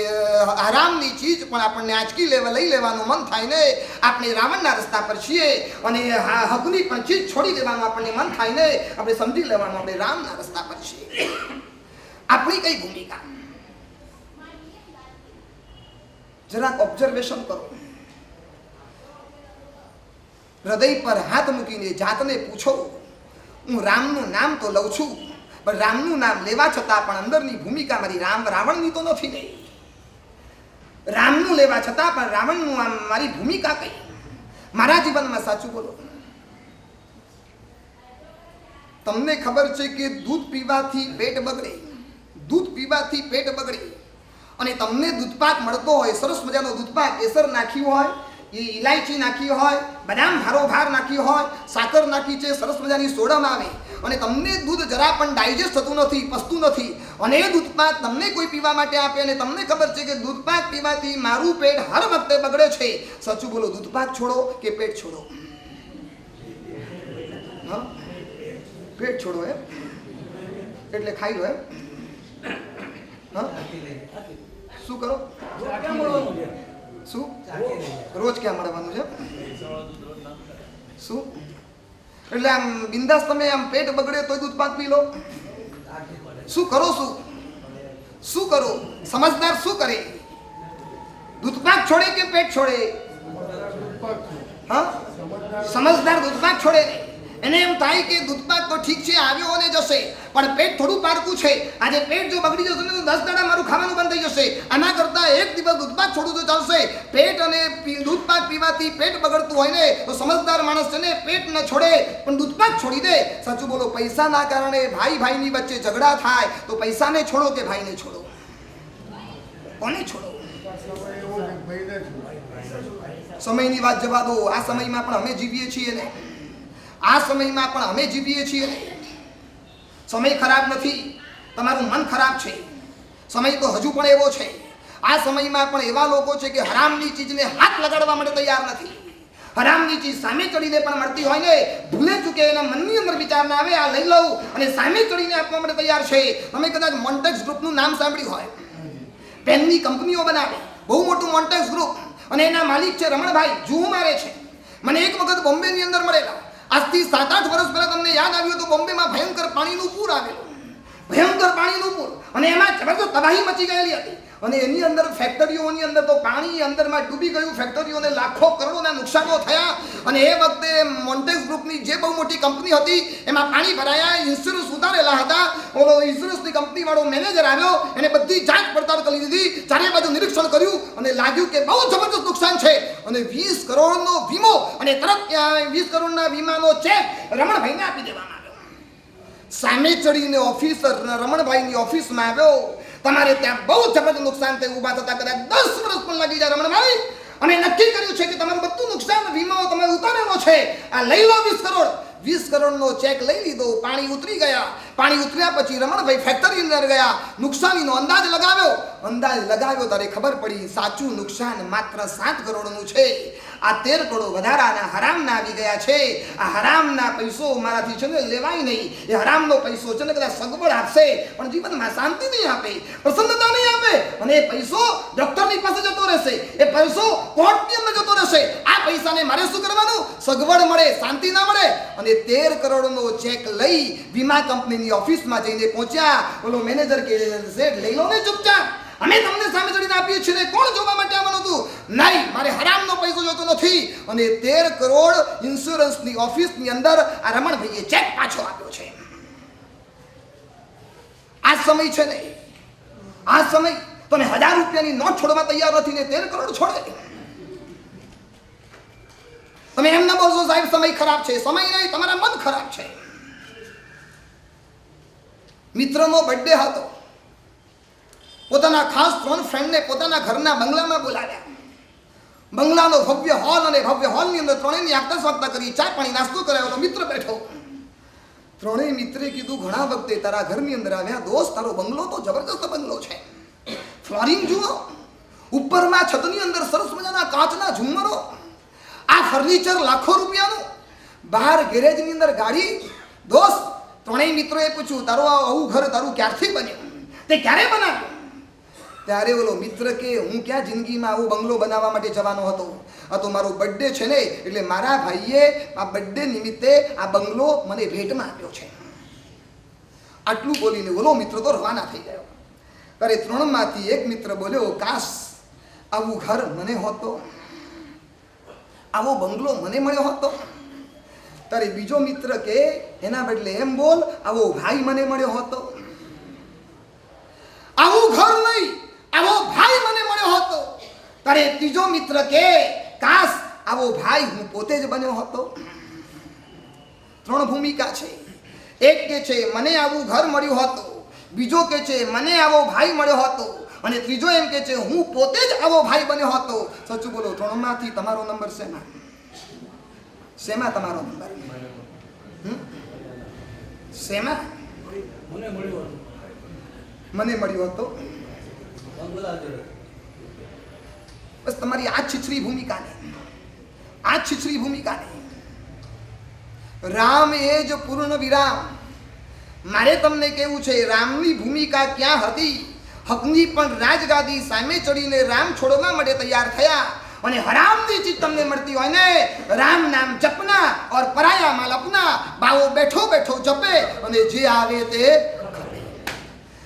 હરામની ચીજ પણ આપણને આંચકી લઈ લેવાનું મન થાય ને, આપણે રાવણના રસ્તા પર છીએ. અને હકની પણ ચીજ છોડી દેવાનું આપણને મન થાય ને, આપણે સમજી લેવાનું આપણે રામના રસ્તા પર છીએ. આપણી કઈ ભૂમિકા? જરાક ઓબ્ઝર્વેશન કરો. હૃદય પર હાથ મૂકીને જાતને પૂછો, હું રામનું નામ તો લઉં છું, પણ રામનું નામ લેવા છતાં પણ અંદરની ભૂમિકા મારી રાવણની તો નથી ને. રામનું લેવા છતાં પણ રાવણનું મારી ભૂમિકા કઈ? મારા જીવનમાં સાચું બોલો. તમને ખબર છે કે દૂધ પીવાથી પેટ બગડે, દૂધ પીવાથી પેટ બગડે. અને તમને દૂધપાક મળતો હોય, સરસ મજાનો દૂધપાક, કેસર નાખ્યું હોય, ઇલાયચી નાખી હોય, બદામ ભારોભાર નાખી હોય, સાકર નાખી છે, સરસ મજાની સોડમ આવે, અને તમને દૂધ જરા પણ ડાયજેસ્ટ થતું નથી, પચતું નથી, અને એ દૂધપાક તમને કોઈ પીવા માટે આપે, અને તમને ખબર છે કે દૂધપાક પીવાથી મારું પેટ હર વખતે બગડે છે. સાચું બોલો, દૂધપાક છોડો કે પેટ છોડો? હા, પેટ છોડો એમ? એટલે ખાઈ લો એમ? હા, શું કરો? શું રોજ ક્યાં મળવાનું છે? શું એટલે આમ બિંદાસ તમે આમ પેટ બગડે તો દૂધપાક પી લો? શું કરો? શું કરો? સમજદાર શું કરે? દૂધપાક છોડે કે પેટ છોડે? હા, સમજદાર દૂધપાક છોડે. એને એમ થાય કે દૂધપાક તો ઠીક છે, આવ્યો અને જશે, પણ પેટ થોડું પારકું છે. આજે પેટ જો બગડી જશે ને તો 10 દાડા મારું ખાવાનું બંધ થઈ જશે. આના કરતા એક દિવસ દૂધપાક છોડું તો ચાલશે. પેટ અને દૂધપાક પીવાથી પેટ બગડતું હોય ને તો સમજદાર માણસ છે ને પેટ ન છોડે પણ દૂધપાક છોડી દે. સાચું બોલો, પૈસાના કારણે ભાઈની વચ્ચે ઝઘડા થાય તો પૈસાને છોડો કે ભાઈને છોડો? કોને છોડો? સમયની વાત જવા દો. આ સમયમાં પણ અમે જીવીએ છીએ ને, આ સમયમાં પણ અમે જીવીએ છીએ. સમય ખરાબ નથી, તમારું મન ખરાબ છે. સમય તો હજુ પણ એવો છે. આ સમયમાં પણ એવા લોકો છે કે હરામની ચીજને હાથ લગાડવા માટે તૈયાર નથી. હરામની ચીજ સામે ચડીને પણ મળતી હોય ને, ભૂલે ચૂકે એના મનની અંદર વિચાર ના આવે આ લઈ લઉં અને સામે ચડીને આપવા માટે તૈયાર છે. તમે કદાચ મોન્ટેક્સ ગ્રુપનું નામ સાંભળ્યું હોય. પેનની કંપનીઓ બનાવે, બહુ મોટું મોન્ટેક્સ ગ્રુપ, અને એના માલિક છે રમણભાઈ, જુઓ મારે છે. મને એક વખત બોમ્બેની અંદર મળેલા. આજથી 7-8 વર્ષ પહેલા તમને યાદ આવ્યું તો બોમ્બેમાં ભયંકર પાણીનું પૂર આવેલું, ભયંકર પાણીનું પૂર, અને એમાં જબરદસ્ત તબાહી મચી ગયેલી હતી. અને એની અંદર ફેક્ટરીઓની અંદર તો પાણી અંદરમાં ડૂબી ગયું, ફેક્ટરીઓને લાખો કરોડોના નુકસાનો થયા. અને એ વખતે મોન્ટેક્સ ગ્રુપની જે બહુ મોટી કંપની હતી એમાં પાણી ભરાયા, ઇન્સ્યોરન્સ ઉતારેલા હતા. ઓલો ઇન્સ્યોરન્સની કંપની વાળો મેનેજર આવ્યો, એને બધી જાંચ પડતાલ કરી દીધી, ચારે બાજુ નિરીક્ષણ કર્યું અને લાગ્યું કે બહુ જબરદસ્ત નુકસાન છે. અને 20 કરોડનો વીમો અને તરત 20 કરોડના વીમાનો ચેક રમણભાઈને આપી દેવામાં આવ્યો. સામે ચડીને ઓફિસર રમણભાઈની ઓફિસમાં આવ્યો. તમારે ત્યાં બહુ જબરદસ્ત નુકસાન થયું, ઊભા થતા કદાચ 10 વર્ષ પણ લાગી જાય રમણભાઈ. અમે નક્કી કર્યું છે કે તમારું બધું નુકસાન વીમો તમે ઉતારેલો છે, આ લઈ લો 20 કરોડ. 20 કરોડનો ચેક લઈ લીધો. પાણી ઉતરી ગયા. પાણી ઉતર્યા પછી રમણભાઈ ફેક્ટરી અંદર ગયા, નુકસાનીનો અંદાજ લગાવ્યો ત્યારે ખબર પડી સાચું નુકસાન માત્ર 7 કરોડનું છે. આ 13 કરોડ વધારાના હરામના આવી ગયા છે. આ હરામના પૈસો મારાથી છે ને લેવાય નહીં. એ હરામનો પૈસો છે ને કદાચ સગવડ આપશે પણ જીવનમાં શાંતિ નહીં આપે, પ્રસન્નતા નહીં આપે. અને એ પૈસો ડોક્ટરની પાસે જતો રહેશે, એ પૈસો કોર્ટની અંદર જતો રહેશે. આ પૈસાને મારે શું કરવાનું? સગવડ મળે, શાંતિ ના મળે. અને 13 કરોડનો ચેક લઈ વીમા કંપનીની ઓફિસમાં જઈને પહોંચ્યા. ઓલો મેનેજર કે શેઠ લઈ લો ને ચૂપચાપ, અમે તમને સામે ચડીને આપીએ છીએ. કોણ જોવા માટે આવવાનું હતું? નહીં, મારે હરામનો પૈસો જોતો નથી. અને 13 કરોડ ઇન્સ્યોરન્સની ઓફિસની અંદર આ રમણભાઈએ ચેક પાછો આપ્યો છે. આ સમય છે ને, આ સમય તમે 1000 રૂપિયાની નોટ છોડવા તૈયાર નથી ને 13 કરોડ છોડે. તમે એમ ના બોલશો સાહેબ સમય ખરાબ છે. સમય નહીં, તમારા મન ખરાબ છે. મિત્રનો બર્થડે હતો. પોતાના ખાસ 3 ફ્રેન્ડને પોતાના ઘરના બંગલામાં બોલાવ્યા. બંગલાનો ભવ્ય હોલ, અને ભવ્ય હોલની અંદર ત્રણેયની આગતા સ્વાગતા કરી, ચા પાણી નાસ્તો કરાવ્યો. તો મિત્ર બેઠો. ત્રણેય મિત્રે કીધું ઘણા વખતે તારા ઘરની અંદર આવ્યા દોસ્ત, તારો બંગલો તો જબરદસ્ત બંગલો છે. ફ્લોરિંગ જુઓ, ઉપરમાં છતની અંદર સરસ મજાના કાચના ઝુમ્મરો, આ ફર્નિચર લાખો રૂપિયાનું, બહાર ગેરેજની અંદર ગાડી. દોસ્ત, ત્રણેય મિત્રોએ પૂછ્યું તારું આવું ઘર તારું ક્યારથી બન્યું? તે ક્યારે બનાવ્યું? ત્યારે ઓલો મિત્ર કે હું ક્યાં જિંદગીમાં આવો બંગલો બનાવવા માટે જવાનો હતો. આ તો મારો બર્થડે છે ને, એટલે મારા ભાઈએ આ બર્થડે નિમિત્તે આ બંગલો મને ભેટમાં આપ્યો છે. આટલું બોલીને ઓલો મિત્ર તો રવાના થઈ ગયો. ત્યારે 3માંથી એક મિત્ર બોલ્યો કાશ આવું ઘર મને હોતો, આવો બંગલો મને મળ્યો હતો. ત્યારે બીજો મિત્ર કે એના બદલે એમ બોલ આવો ભાઈ મને મળ્યો હતો. આવું ઘર નહીં, આવો ભાઈ મને મળ્યો હતો. ત્યારે ત્રીજો મિત્ર કે કાશ આવો ભાઈ હું પોતે જ બન્યો હતો. 3 ભૂમિકા છે. એક કે છે મને આવું ઘર મળ્યું હતું, બીજો કે છે મને આવો ભાઈ મળ્યો હતો, અને ત્રીજો એમ કે છે હું પોતે જ આવો ભાઈ બન્યો હતો. સાચું બોલો, 3માંથી તમારો નંબર શેમાં? શેમાં તમારો નંબર? શેમાં? મને મળ્યો હતો. બસ તમારી આ છીછરી ભૂમિકાને, આ છીછરી ભૂમિકાને. રામ એ જ પૂર્ણ વિરામ. મારે તમને કેવું છે, રામની ભૂમિકા ક્યાં હતી? હકની પણ રાજગાદી સામે ચડીને રામ છોડવા માટે તૈયાર થયા. અને હરામની ચીજ તમને મળતી હોય ને, રામ નામ જપના और પરાયા માલ અપના. બાવો બેઠો બેઠો જપે અને જે આવે તે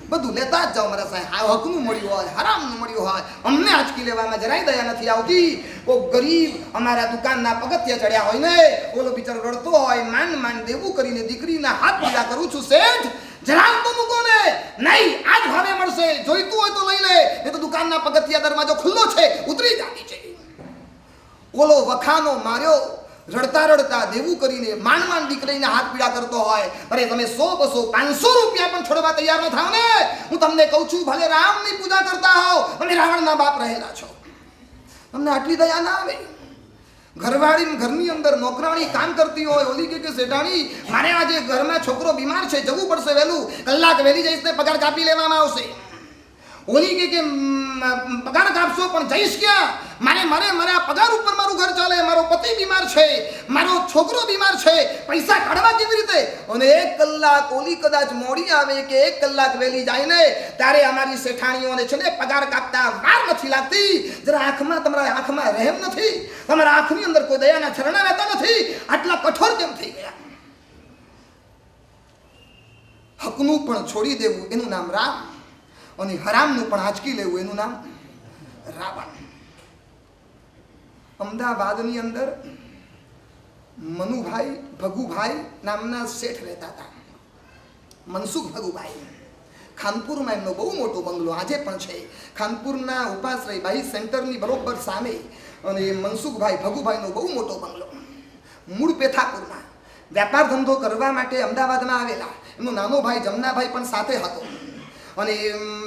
બધું લેતા જ જાઓ મારા સાહેબ. આ હકનું મળ્યું હોય, હરામનું મળ્યું હોય, અમને આંચકી લેવામાં જરાય દયા નથી આવતી. કોઈ ગરીબ અમારા દુકાનના પગથિયા ચડ્યા હોય ને, ઓલો બિચારો રડતો હોય, માંડ દેવું કરીને દીકરીના હાથ પીડા કરું છું શેઠ, જરામ તો મૂકો ને. નહીં, આજ ભાવે મળશે, જોઈતું હોય તો લઈ લે, એ તો દુકાનના પગથિયા દરવાજો ખુલ્લો છે, ઉતરી જાતી છે. ઓલો વખાનો માર્યો, રડતા રડતા દેવું કરીને માંડ દીકરીના હાથ પીડા કરતો હોય. અરે તમે 100, 200, 500 રૂપિયા પણ છોડવા તૈયાર ન થાવ ને, હું તમને કહું છું ભલે રામની પૂજા કરતા હોવ, તમે રાવણના બાપ રહેલા છો, તમને આટલી દયા ના આવે? ઘરવાળી ઘરની અંદર નોકરાણી કામ કરતી હોય, ઓલી કે શેઠાણી મારે આજે ઘરમાં છોકરો બીમાર છે, જવું પડશે વહેલું, કલાક વહેલી જઈશ ને પગાર કાપી લેવામાં આવશે. ઓલી કે પગાર કાપશો પણ જઈશ ક્યાં? મારા પગાર ઉપર મારું ઘર ચાલે, મારો પતિ બીમાર છે, મારો છોકરો બીમાર છે, પૈસા કાઢવા કેવી રીતે? અને 1 કલાક ઓલી કદાચ મોડી આવે કે 1 કલાક વહેલી જાય ને ત્યારે અમારી શેઠાણીઓને છે ને પગાર કાપતા વાર નથી લાગતી. જરા તમારા આંખમાં રહેમ નથી? તમારા આંખની અંદર કોઈ દયાના ઝરણા વહેતા નથી? આટલા કઠોર કેમ થઈ ગયા? હકનું પણ છોડી દેવું એનું નામ રામ, અને હરામનું પણ આંચકી લેવું એનું નામ રાવણ. અમદાવાદની અંદર મનુભાઈ ભગુભાઈ નામના શેઠ રહેતા હતા. મનસુખ ભગુભાઈ. ખાનપુરમાં એમનો બહુ મોટો બંગલો આજે પણ છે. ખાનપુરના ઉપાશ્રયભાઈ સેન્ટરની બરોબર સામે અને મનસુખભાઈ ભગુભાઈનો બહુ મોટો બંગલો. મૂળ પેથાપુરમાં વેપાર ધંધો કરવા માટે અમદાવાદમાં આવેલા. એમનો નાનો ભાઈ જમનાભાઈ પણ સાથે હતો, અને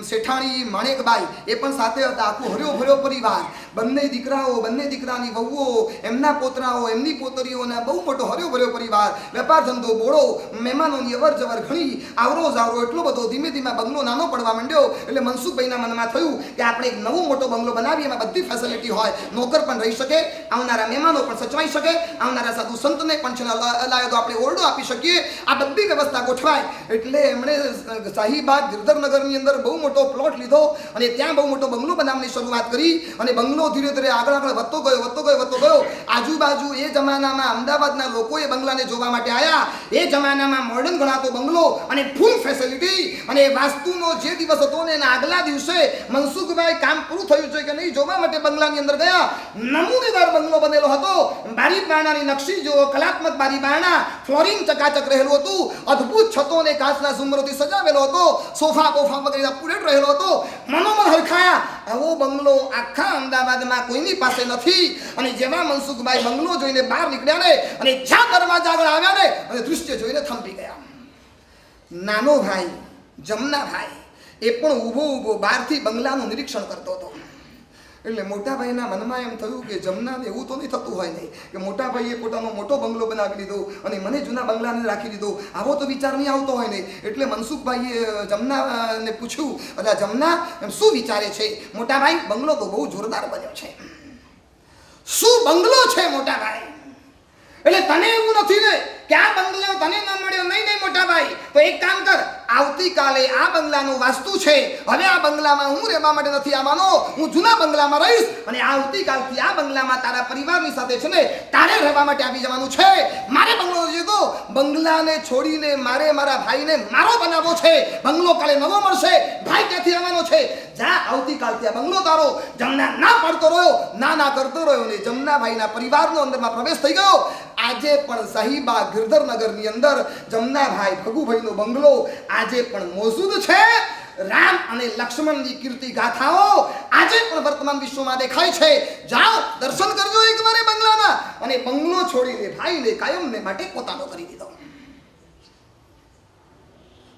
શેઠાણી માણેકબાઈ એ પણ સાથે હતા. આખું હર્યો ભર્યો પરિવાર, બંને દીકરાઓ, બંને દીકરાની વહુઓ, એમના પોતરાઓ, એમની પોતરીઓના બહુ મોટો હર્યો ભર્યો પરિવાર. વેપાર ધંધો બોળો, મહેમાનોની અવર જવર ઘણી, આવરો જાવરો એટલો બધો. ધીમે ધીમે બંગલો નાનો પડવા માંડ્યો. એટલે મનસુખભાઈના મનમાં થયું કે આપણે એક નવો મોટો બંગલો બનાવીએ, એમાં બધી ફેસિલિટી હોય, નોકર પણ રહી શકે, આવનારા મહેમાનો પણ સચવાઈ શકે, આવનારા સાધુ સંતને પણ છે અલાયદો આપણે ઓરડો આપી શકીએ, આ બધી વ્યવસ્થા ગોઠવાય. એટલે એમણે શાહીબાગ ગિરધરનગરની અંદર બહુ મોટો પ્લોટ લીધો અને ત્યાં બહુ મોટો બંગલો બનાવવાની શરૂઆત કરી. અને બંગલો ધીરે ધીરે આગળ વધતો ગયો. આજુબાજુ એ જમાનામાં અમદાવાદના લોકો એ બંગલાને જોવા માટે આવ્યા. એ જમાનામાં મોડર્ન ગણાતો બંગલો અને ફૂલ ફેસિલિટી. અને વાસ્તુનો જે દિવસ હતો ને એના આગલા દિવસે મનસુખભાઈ કામ પૂરું થયું છે કે નહીં જોવા માટે બંગલાની અંદર ગયા. નમૂનેદાર બંગલો બનેલો હતો. બારી બારણાની નકશી જુઓ, કલાત્મક બારી બારણા, ફ્લોરિંગ ચકાચક રહેલું હતું, અદ્ભુત છતો ને કાચના ઝુમરોથી સજાવેલો હતો, સોફા બોફા વગેરે પૂરેટ રહેલો હતો, મનોમન હરખાયા. આવો બંગલો આખા અમદાવાદમાં કોઈની પાસે નથી. અને જેવા મનસુખભાઈ બંગલો જોઈને બહાર નીકળ્યા ને અને જ્યાં દરવાજા આગળ આવ્યા ને અને દૃશ્ય જોઈને થંભી ગયા. નાનો ભાઈ જમનાભાઈ એ પણ ઊભો બહારથી બંગલાનું નિરીક્ષણ કરતો હતો. એટલે મોટા ભાઈના મનમાં એમ થયું કે જમનાને એવું તો નહીં થતું હોય નહીં કે મોટા ભાઈએ પોતાનો મોટો બંગલો બનાવી લીધો અને મને જૂના બંગલાને રાખી દીધો, આવો તો વિચાર નહીં આવતો હોય નહીં. એટલે મનસુખભાઈએ જમનાને પૂછ્યું, અલા જમના એમ શું વિચારે છે? મોટા ભાઈ બંગલો તો બહુ જોરદાર બન્યો છે. શું બંગલો છે મોટા ભાઈ? એટલે તને એવું નથી ને કે આ બંગલો તને ન મળ્યો? નહીં મોટા ભાઈ, તો એક કામ કર, આવતીકાલે આ બંગલાનું વાસ્તુ છે, હવે આ બંગલામાં હું રહેવા માટે નથી આવવાનો, હું જૂના બંગલામાં રહીશ અને આવતીકાલથી આ બંગલામાં તારા પરિવારની સાથે છે ને તારે રહેવા માટે આવી જવાનું છે. મારે બંગલો જોઈએ તો બંગલાને છોડીને મારે મારા ભાઈને મારો બનાવવો છે. બંગલો કાલે નવો મળશે, ભાઈ ક્યાંથી આવવાનો છે? જા આવતીકાલથી આ બંગલો તારો. જમના ના પાડતો રહ્યો, ના કરતો રહ્યો ને જમનાભાઈના પરિવારનો અંદરમાં પ્રવેશ થઈ ગયો. આજે પણ શાહીબાગ ગિરધરનગરની અંદર જમનાભાઈ ભગુભાઈનો બંગલો આજે પણ મોજૂદ છે. રામ અને લક્ષ્મણની કીર્તિ ગાથાઓ આજે પણ વર્તમાન વિશ્વમાં દેખાય છે. જાઓ દર્શન કરજો એકવાર એ બંગલાના. અને બંગલો છોડીને ભાઈને કાયમને માટે પોતાનો કરી દીધો.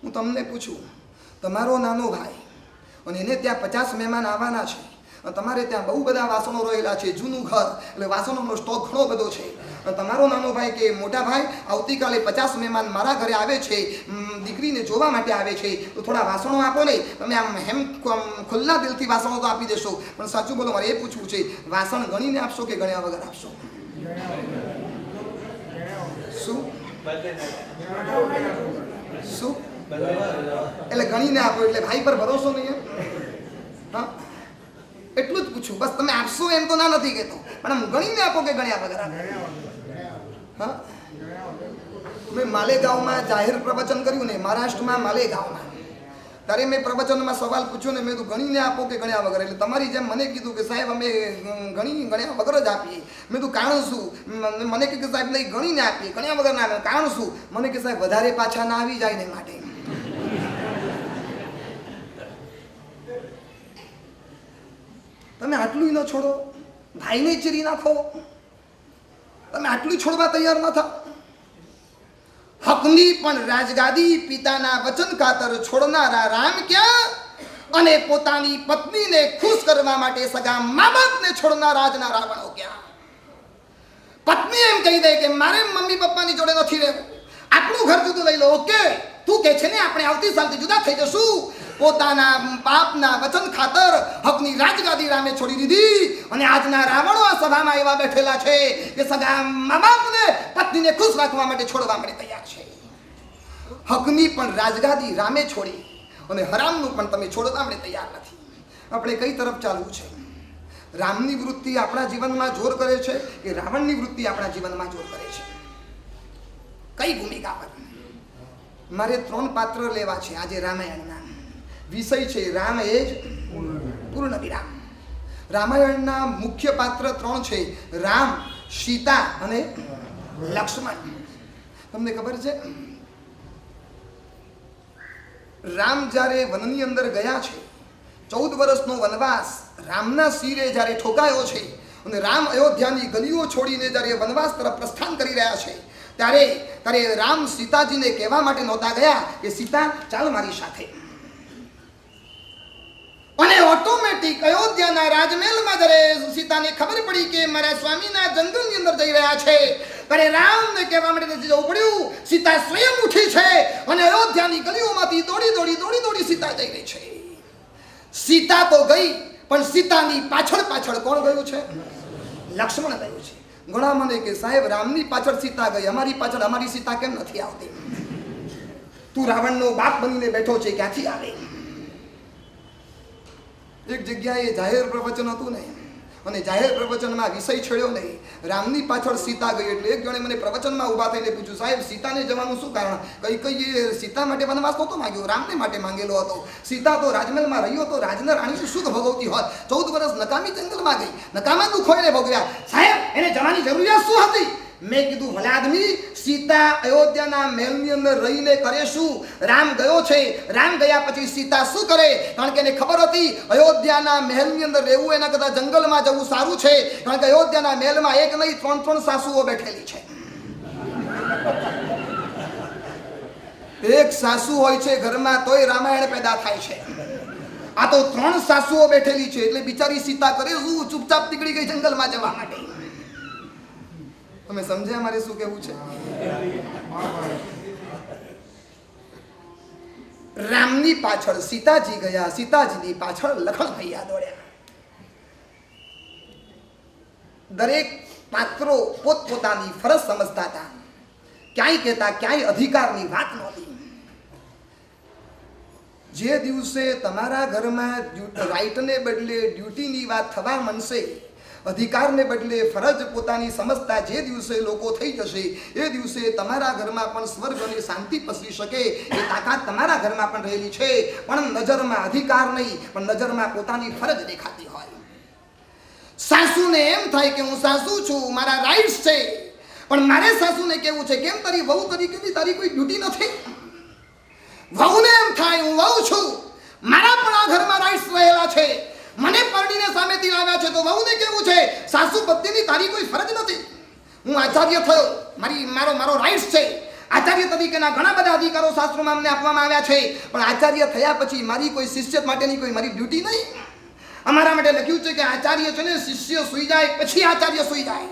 હું તમને પૂછું, તમારો નાનો ભાઈ અને એને ત્યાં 50 મહેમાન આવવાના છે, તમારે ત્યાં બહુ બધા વાસણો રહેલા છે, જૂનું ઘર એટલે વાસણોનો સ્ટોક ઘણો બધો છે. તમારો નાનો ભાઈ કે મોટા ભાઈ આવતીકાલે 50 મહેમાન મારા ઘરે આવે છે, દીકરીને જોવા માટે આવે છે, તો થોડા વાસણો આપો ને. તમે આમ ખુલ્લા દિલથી વાસણો તો આપી દેશો, પણ સાચું બોલો, મારે એ પૂછવું છે, વાસણ ગણીને આપશો કે ગણ્યા વગર આપશો? શું એટલે ગણીને આપો એટલે ભાઈ પર ભરોસો નહીં? હા, એટલું જ પૂછું બસ. તમે આપશો એમ તો ના નથી કહેતો, પણ આમ ગણીને આપો કે ગણ્યા વગર આપો? હા, મેં માલેગાંવમાં જાહેર પ્રવચન કર્યું ને, મહારાષ્ટ્રમાં માલેગાંવમાં. ત્યારે મેં પ્રવચનમાં સવાલ પૂછ્યો ને, મેં તો ગણીને આપો કે ગણ્યા વગર? એટલે તમારી જેમ મને કીધું કે સાહેબ અમે ગણ્યા વગર જ આપીએ. મેં તો કારણ શું? મને કે સાહેબ નહીં ગણીને આપીએ, ગણ્યા વગર ના આપે. કારણ શું? મને કે સાહેબ વધારે પાછા ના આવી જાય ને માટે. તમે આટલું ન છોડો, ભાઈને ચીરી નાખો, તમે આટલું છોડવા તૈયાર ન થાવ. હકની પણ રાજગાદી પિતાના વચન ખાતર છોડનારા રામ ક્યાં, અને પોતાની પત્નીને ખુશ કરવા માટે સગા મા બાપને છોડનારા આજના રાવણો ક્યાં? પત્ની એમ કહી દે કે મારે મમ્મી પપ્પાની જોડે નથી રહેવું, આપણું ઘર જુદું લઈ લો. ઓકે, તું કે છે ને આપણે આવતી સાલથી જુદા થઈ જશું, પોતાના બાપના વચન ખાતર હકની રાજગાદી રામે છોડી દીધી અને આજના રાવણો આ સભામાં એવા બેઠેલા છે કે સગા મા બાપને પત્નીને ખુશ રાખવા માટે છોડવા માટે તૈયાર છે. હકની પણ રાજગાદી રામે છોડી અને હરામનું પણ તમે છોડવા માટે તૈયાર નથી. આપણે કઈ તરફ ચાલવું છે? રામની વૃત્તિ આપણા જીવનમાં જોર કરે છે કે રાવણની વૃત્તિ આપણા જીવનમાં જોર કરે છે? કઈ ભૂમિકા પર? મારે 3 પાત્ર લેવા છે આજે રામાયણના. વિષય છે રામ એ જ પૂર્ણ વિરામ. રામાયણના મુખ્ય પાત્ર 3 છે: રામ, સીતા અને લક્ષ્મણ. તમને ખબર છે રામ જ્યારે વનની અંદર ગયા છે, 14 વર્ષનો વનવાસ રામના શિરે જ્યારે ઠોકાયો છે અને રામ અયોધ્યાની ગલીઓ છોડીને જ્યારે વનવાસ તરફ પ્રસ્થાન કરી રહ્યા છે ત્યારે રામ સીતાજીને કહેવા માટે નહોતા ગયા કે સીતા ચાલ મારી સાથે. અને ઓટોમેટિક અયોધ્યાના રાજમહેલમાં જ્યારે સીતાને ખબર પડી કે મારા સ્વામીના જંગલની અંદર જઈ રહ્યા છે ત્યારે રામને કહેવા માટે નથી જવું પડ્યું. સીતા સ્વયં ઉઠી છે અને અયોધ્યાની ગલીઓમાંથી દોડી સીતા જઈ રહી છે. સીતા તો ગઈ પણ સીતાની પાછળ કોણ ગયું છે? લક્ષ્મણ ગયું છે. ઘણા મને કે સાહેબ રામની પાછળ સીતા ગઈ, અમારી પાછળ અમારી સીતા કેમ નથી આવતી? તું રાવણનો બાપ બનીને બેઠો છે, ક્યાંથી આવે? એક જગ્યાએ જાહેર પ્રવચન હતું ને, અને જાહેર પ્રવચનમાં વિષય છેડ્યો નહીં, રામની પાછળ સીતા ગઈ. એટલે એક જણે મને પ્રવચનમાં ઊભા થઈને પૂછ્યું, સાહેબ સીતાને જવાનું શું કારણ? કઈ સીતા માટે વનવાસ નહોતો માંગ્યો, રામને માટે માંગેલો હતો. સીતા તો રાજમહેલમાં રહ્યો તો રાજના રાણીનું સુખ ભોગવતી હોત. 14 વર્ષ નકામી જંગલમાં ગઈ, નકામા દુઃખો એને ભોગવ્યા. સાહેબ એને જવાની જરૂરિયાત શું હતી? મેં કીધું ભલા આદમી, સીતા અયોધ્યાના મહેલની અંદર રહીને કરે શું? રામ ગયો છે, રામ ગયા પછી સીતા શું કરે? કારણ કે એને ખબર હતી અયોધ્યાના મહેલની અંદર રહેવું એના કરતાં જંગલમાં જવું સારું છે. કારણ કે અયોધ્યાના મહેલમાં એક નહીં 3 સાસુઓ બેઠેલી છે. એક સાસુ હોય છે ઘરમાં તોય રામાયણ પેદા થાય છે. આ તો 3 સાસુઓ બેઠેલી છે. એટલે બિચારી સીતા કરે શું? ચૂપચાપ નીકળી ગઈ જંગલમાં જવા માટે. તમે સમજ્યા મારે શું કહેવું છે? રામની પાછળ સીતાજી ગયા, સીતાજીની પાછળ લખન ભૈયા દોડ્યા. દરેક પાત્રો પોતપોતાની ફરજ સમજતા હતા. ક્યાંય કહેતા ક્યાંય અધિકારની વાત નહોતી. જે દિવસે તમારા ઘરમાં રાઈટને બદલે ડ્યુટીની વાત થવા માંડશે, અધિકારને બદલે ફરજ પોતાની સમજતા જે દિવસે લોકો થઈ જશે, એ દિવસે તમારા ઘરમાં પણ સ્વર્ગ અને શાંતિ પસરી શકે એ તાકાત તમારા ઘરમાં પણ રહેલી છે. પણ નજરમાં અધિકાર નહીં, પણ નજરમાં પોતાની ફરજ દેખાતી હોય. સાસુને એમ થાય કે હું સાસુ છું, મારા રાઇટ્સ છે, પણ મારે સાસુને કેવું છે કેમ તારી વહુ તરીકેની તારી કોઈ ડ્યુટી નથી? વહુને એમ થાય હું વહુ છું, મારા પણ આ ઘરમાં રાઇટ્સ રહેલા છે, મને પરણીને સામેથી લાવ્યા છે, તો વહુને કેવું છે સાસુ પત્નીની તારી કોઈ ફરજ નથી. હું આચાર્ય થયો, મારો રાઇટ્સ છે. આચાર્ય તરીકેના ઘણા બધા અધિકારો શાસ્ત્રોમાં અમને આપવામાં આવ્યા છે, પણ આચાર્ય થયા પછી મારી કોઈ શિષ્ય માટેની કોઈ મારી ડ્યુટી નહીં. અમારા માટે લખ્યું છે કે આચાર્ય છે ને શિષ્ય સૂઈ જાય પછી આચાર્ય સૂઈ જાય.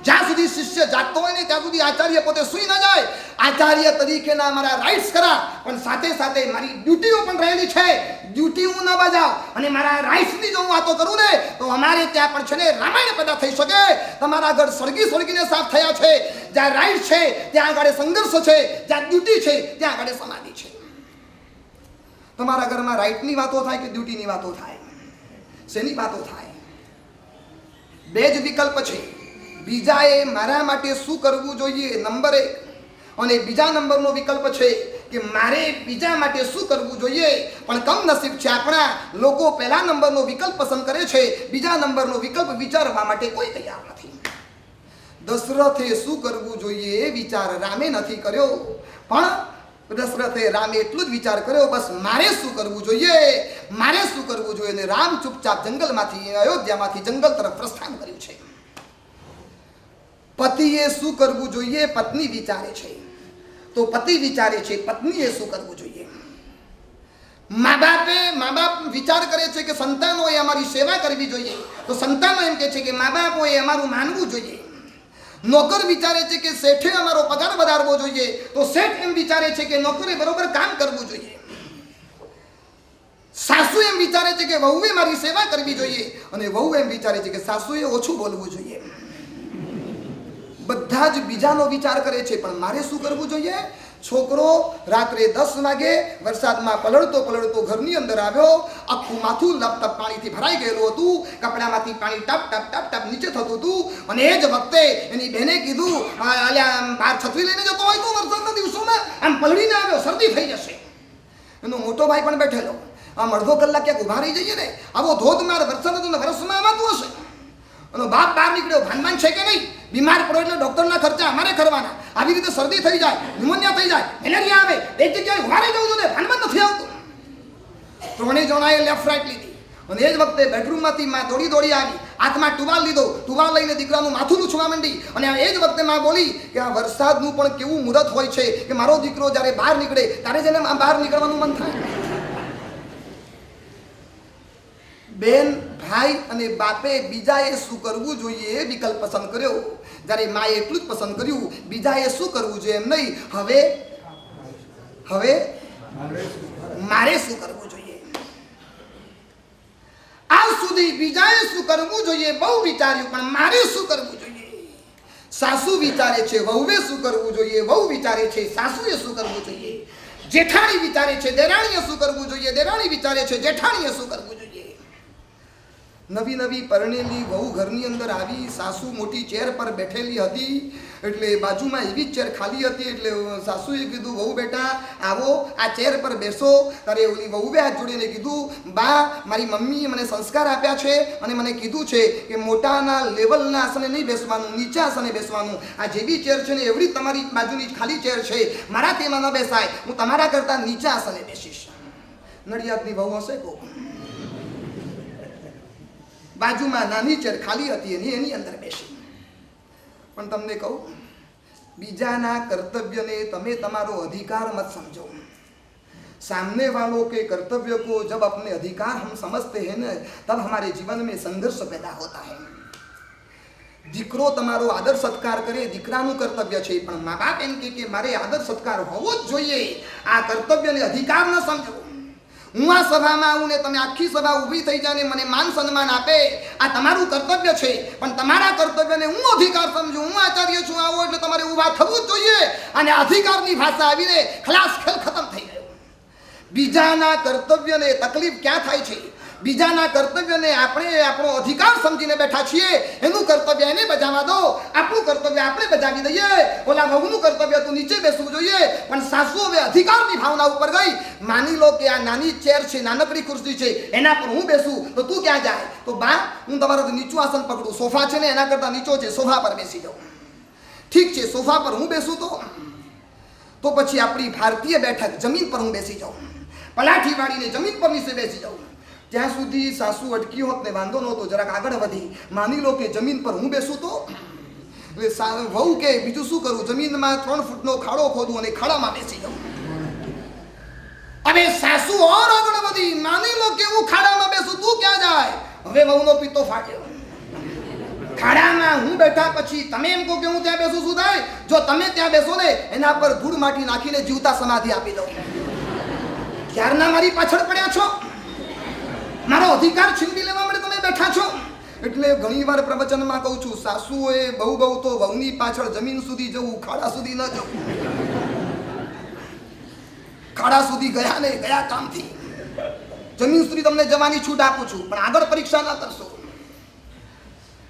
જ્યાં સુધી શિષ્ય જાગતો હોય ને ત્યાં સુધી આચાર્ય પોતે સૂઈ ન જાય. આચાર્ય તરીકેના મારા રાઇટ્સ ખરા, પણ સાથે સાથે મારી ડ્યુટીઓ પણ રહેલી છે. ડ્યુટી હું ન બજાવ અને મારા રાઇટ્સની જો હું વાતો કરું ને તો અમારે ત્યાં પણ છે ને રામાયણ પેદા થઈ શકે. તમારા ઘર સળગીને સાફ થયા છે. જ્યાં રાઇટ્સ છે ત્યાં આગળ સંઘર્ષ છે, જ્યાં ડ્યુટી છે ત્યાં આગળ સમાધિ છે. તમારા ઘરમાં રાઇટની વાતો થાય કે ડ્યુટીની વાતો થાય? શેની વાતો થાય? બે જ વિકલ્પ છે. બીજાએ મારા માટે શું કરવું જોઈએ નંબર 1, અને બીજા નંબરનો વિકલ્પ છે કે મારે બીજા માટે શું કરવું જોઈએ. પણ કમનસીબ છે આપણા લોકો પહેલા નંબરનો વિકલ્પ પસંદ કરે છે, બીજા નંબરનો વિકલ્પ વિચારવા માટે કોઈ તૈયાર નથી. દશરથે શું કરવું જોઈએ એ વિચાર રામે નથી કર્યો, પણ દશરથે રામે એટલું જ વિચાર કર્યો, બસ મારે શું કરવું જોઈએ, મારે શું કરવું જોઈએ. અને રામ ચૂપચાપ જંગલમાંથી અયોધ્યામાંથી જંગલ તરફ પ્રસ્થાન કર્યું છે. પતિએ શું કરવું જોઈએ પત્ની વિચારે છે, તો પતિ વિચારે છે પત્નીએ શું કરવું જોઈએ. મા બાપ વિચાર કરે છે કે સંતાનોએ અમારી સેવા કરવી જોઈએ, તો સંતાનો એમ કહે છે કે મા બાપોએ અમારું માનવું જોઈએ. નોકર વિચારે છે કે શેઠે અમારો પગાર વધારવો જોઈએ, તો શેઠ એમ વિચારે છે કે નોકરે બરોબર કામ કરવું જોઈએ. સાસુ એમ વિચારે છે કે વહુએ મારી સેવા કરવી જોઈએ અને વહુ એમ વિચારે છે કે સાસુએ ઓછું બોલવું જોઈએ. બધા જ બીજાનો વિચાર કરે છે, પણ મારે શું કરવું જોઈએ? છોકરો રાત્રે 10 વાગે વરસાદમાં પલળતો પલળતો ઘરની અંદર આવ્યો. આખું માથું લપટપ પાણીથી ભરાઈ ગયેલું હતું. કપડામાંથી પાણી ટપ ટપ ટપ ટપ નીચે થતું હતું. અને એ જ વખતે એની બહેને કીધું, અલ્યા બહાર છત્રી લઈને જતો હોય તો વરસાદના દિવસોમાં આમ પલળીને આવ્યો, શરદી થઈ જશે. એનો મોટો ભાઈ પણ બેઠેલો. આમ અડધો કલાક ક્યાંક ઉભા રહી જઈએ ને, આવો ધોધમાર વરસાદ હતો ને વરસમાં આવતું હશે. અને બાપ બહાર નીકળ્યો, ભાનમાન છે કે નહીં? બીમાર પડો એટલે ડોક્ટરના ખર્ચા અમારે કરવાના. આવી રીતે શરદી થઈ જાય, ન્યુમોનિયા થઈ જાય, મેલેરિયા આવે, એક જગ્યાએ ઉભા રહી જવું જોઈએ, ભાનમાં નથી આવતું. ત્રણેય જણાએ લેફ્ટ રાઈટ લીધી. અને એ જ વખતે બેડરૂમમાંથી માં દોડી દોડી આવી, હાથમાં ટુવાલ લીધો, ટુવાલ લઈને દીકરાનું માથું લૂછવા માંડી. અને એ જ વખતે માં બોલી કે આ વરસાદનું પણ કેવું મુહૂર્ત હોય છે કે મારો દીકરો જ્યારે બહાર નીકળે ત્યારે જ એને બહાર નીકળવાનું મન થાય. બેન, ભાઈ અને બાપે બીજાએ શું કરવું જોઈએ એ વિકલ્પ પસંદ કર્યો. જ્યારે માએ એટલું જ પસંદ કર્યું, બીજાએ શું કરવું જોઈએ એમ નહીં. હવે મારે શું કરવું જોઈએ? આજ સુધી બીજાએ શું કરવું જોઈએ બહુ વિચાર્યું, પણ મારે શું કરવું જોઈએ? સાસુ વિચારે છે વહુએ શું કરવું જોઈએ, વહુ વિચારે છે સાસુએ શું કરવું જોઈએ. જેઠાણી વિચારે છે દેરાણીએ શું કરવું જોઈએ, દેરાણી વિચારે છે જેઠાણીએ શું કરવું જોઈએ. નવી નવી પરણેલી વહુ ઘરની અંદર આવી. સાસુ મોટી ચેર પર બેઠેલી હતી, એટલે બાજુમાં એવી જ ચેર ખાલી હતી. એટલે સાસુએ કીધું, વહુ બેટા આવો, આ ચેર પર બેસો. ત્યારે ઓલી વહુએ હાથ જોડીને કીધું, બા, મારી મમ્મીએ મને સંસ્કાર આપ્યા છે અને મને કીધું છે કે મોટાના લેવલના આસને નહીં બેસવાનું, નીચા આસને બેસવાનું. આ જેવી ચેર છે ને એવડી તમારી બાજુની ખાલી ચેર છે, મારા તેમાં ન બેસાય, હું તમારા કરતાં નીચા આસને બેસીશ. નડિયાદની વહુ હશે કો? બાજુમાં નાની ચેર ખાલી હતી એની અંદર બેસી. પણ તમને કહું, બીજાના કર્તવ્યને તમે તમારો અધિકાર મત સમજો. सामने वालों के कर्तव्य को जब अपने अधिकार हम समझते हैं न, तब हमारे जीवन में संघर्ष पैदा होता है. દીકરો તમારો આદર સત્કાર કરે, દીકરાનું કર્તવ્ય છે, પણ મા બાપ એમ કે મારે આદર સત્કાર હોવો જ જોઈએ. આ કર્તવ્યને અધિકાર ન સમજો. હું આ સભામાં આવું ને તમે આખી સભા ઊભી થઈ જાય ને મને માન સન્માન આપે, આ તમારું કર્તવ્ય છે, પણ તમારા કર્તવ્યને હું અધિકાર સમજુ. હું આચાર્ય છું, આવો એટલે તમારે ઊભા થવું જ જોઈએ. અને અધિકારની ભાષા આવીને ખલાસ ખેલ ખતમ થઈ ગયો. બીજાના કર્તવ્યને તકલીફ ક્યાં થાય છે? બીજાના કર્તવ્યને આપણે આપણો અધિકાર સમજીને બેઠા છીએ. એનું કર્તવ્ય એને બજાવવા દો, આપણું કર્તવ્ય આપણે બજાવી દઈએ. ઓલા વહુનું કર્તવ્ય તું નીચે બેસવું જોઈએ, પણ સાસુ હવે અધિકારની ભાવના ઉપર ગઈ. માની લો કે આ નાની ચેર છે, નાનકડી ખુરશી છે, એના પર હું બેસું તો તું ક્યાં જાય? તો બા, હું તમારાથી નીચું આસન પકડું. સોફા છે ને એના કરતાં નીચો છે, સોફા પર બેસી જાઉં. ઠીક છે, સોફા પર હું બેસું તો પછી આપણી ભારતીય બેઠક જમીન પર હું બેસી જાઉં, પલાઠી વાળીને જમીન પર નીચે બેસી જાઉં. ત્યાં સુધી સાસુ અટકી હોત ને વાંધો નહોતો, જરાક આગળ વધી. માની લો કે જમીન પર હું બેસું તો વહુ કે બીજું શું કરું, જમીનમાં 3 ફૂટનો ખાડો ખોદું અને ખાડામાં બેસી જાઉં. હવે સાસુ ઓર આગળ વધી. માની લો કે હું ખાડામાં બેસું, તું ક્યાં જાય? હવે વહુનો પિત્તો ફાટ્યો. ખાડામાં હું બેઠા પછી તમે એમ કહો કે હું ત્યાં બેસું, શું થાય? જો તમે ત્યાં બેસો ને એના પર ધૂળ માટી નાખીને જીવતા સમાધિ આપી દઉં. ક્યારના મારી પાછળ પડ્યા છો? મારો અધિકાર છીનવી લેવા માટે તમે બેઠા છો. એટલે ઘણીવાર પ્રવચનમાં કહું છું, સાસુએ બહુ તો વહુની પાછળ જમીન સુધી જવું, ખાડા સુધી ન જવું. ખાડા સુધી ગયા ને ગયા કામથી. જમીન સુધી તમને જવાની છૂટ આપું છું, પણ આગળ પરીક્ષા ના કરશો.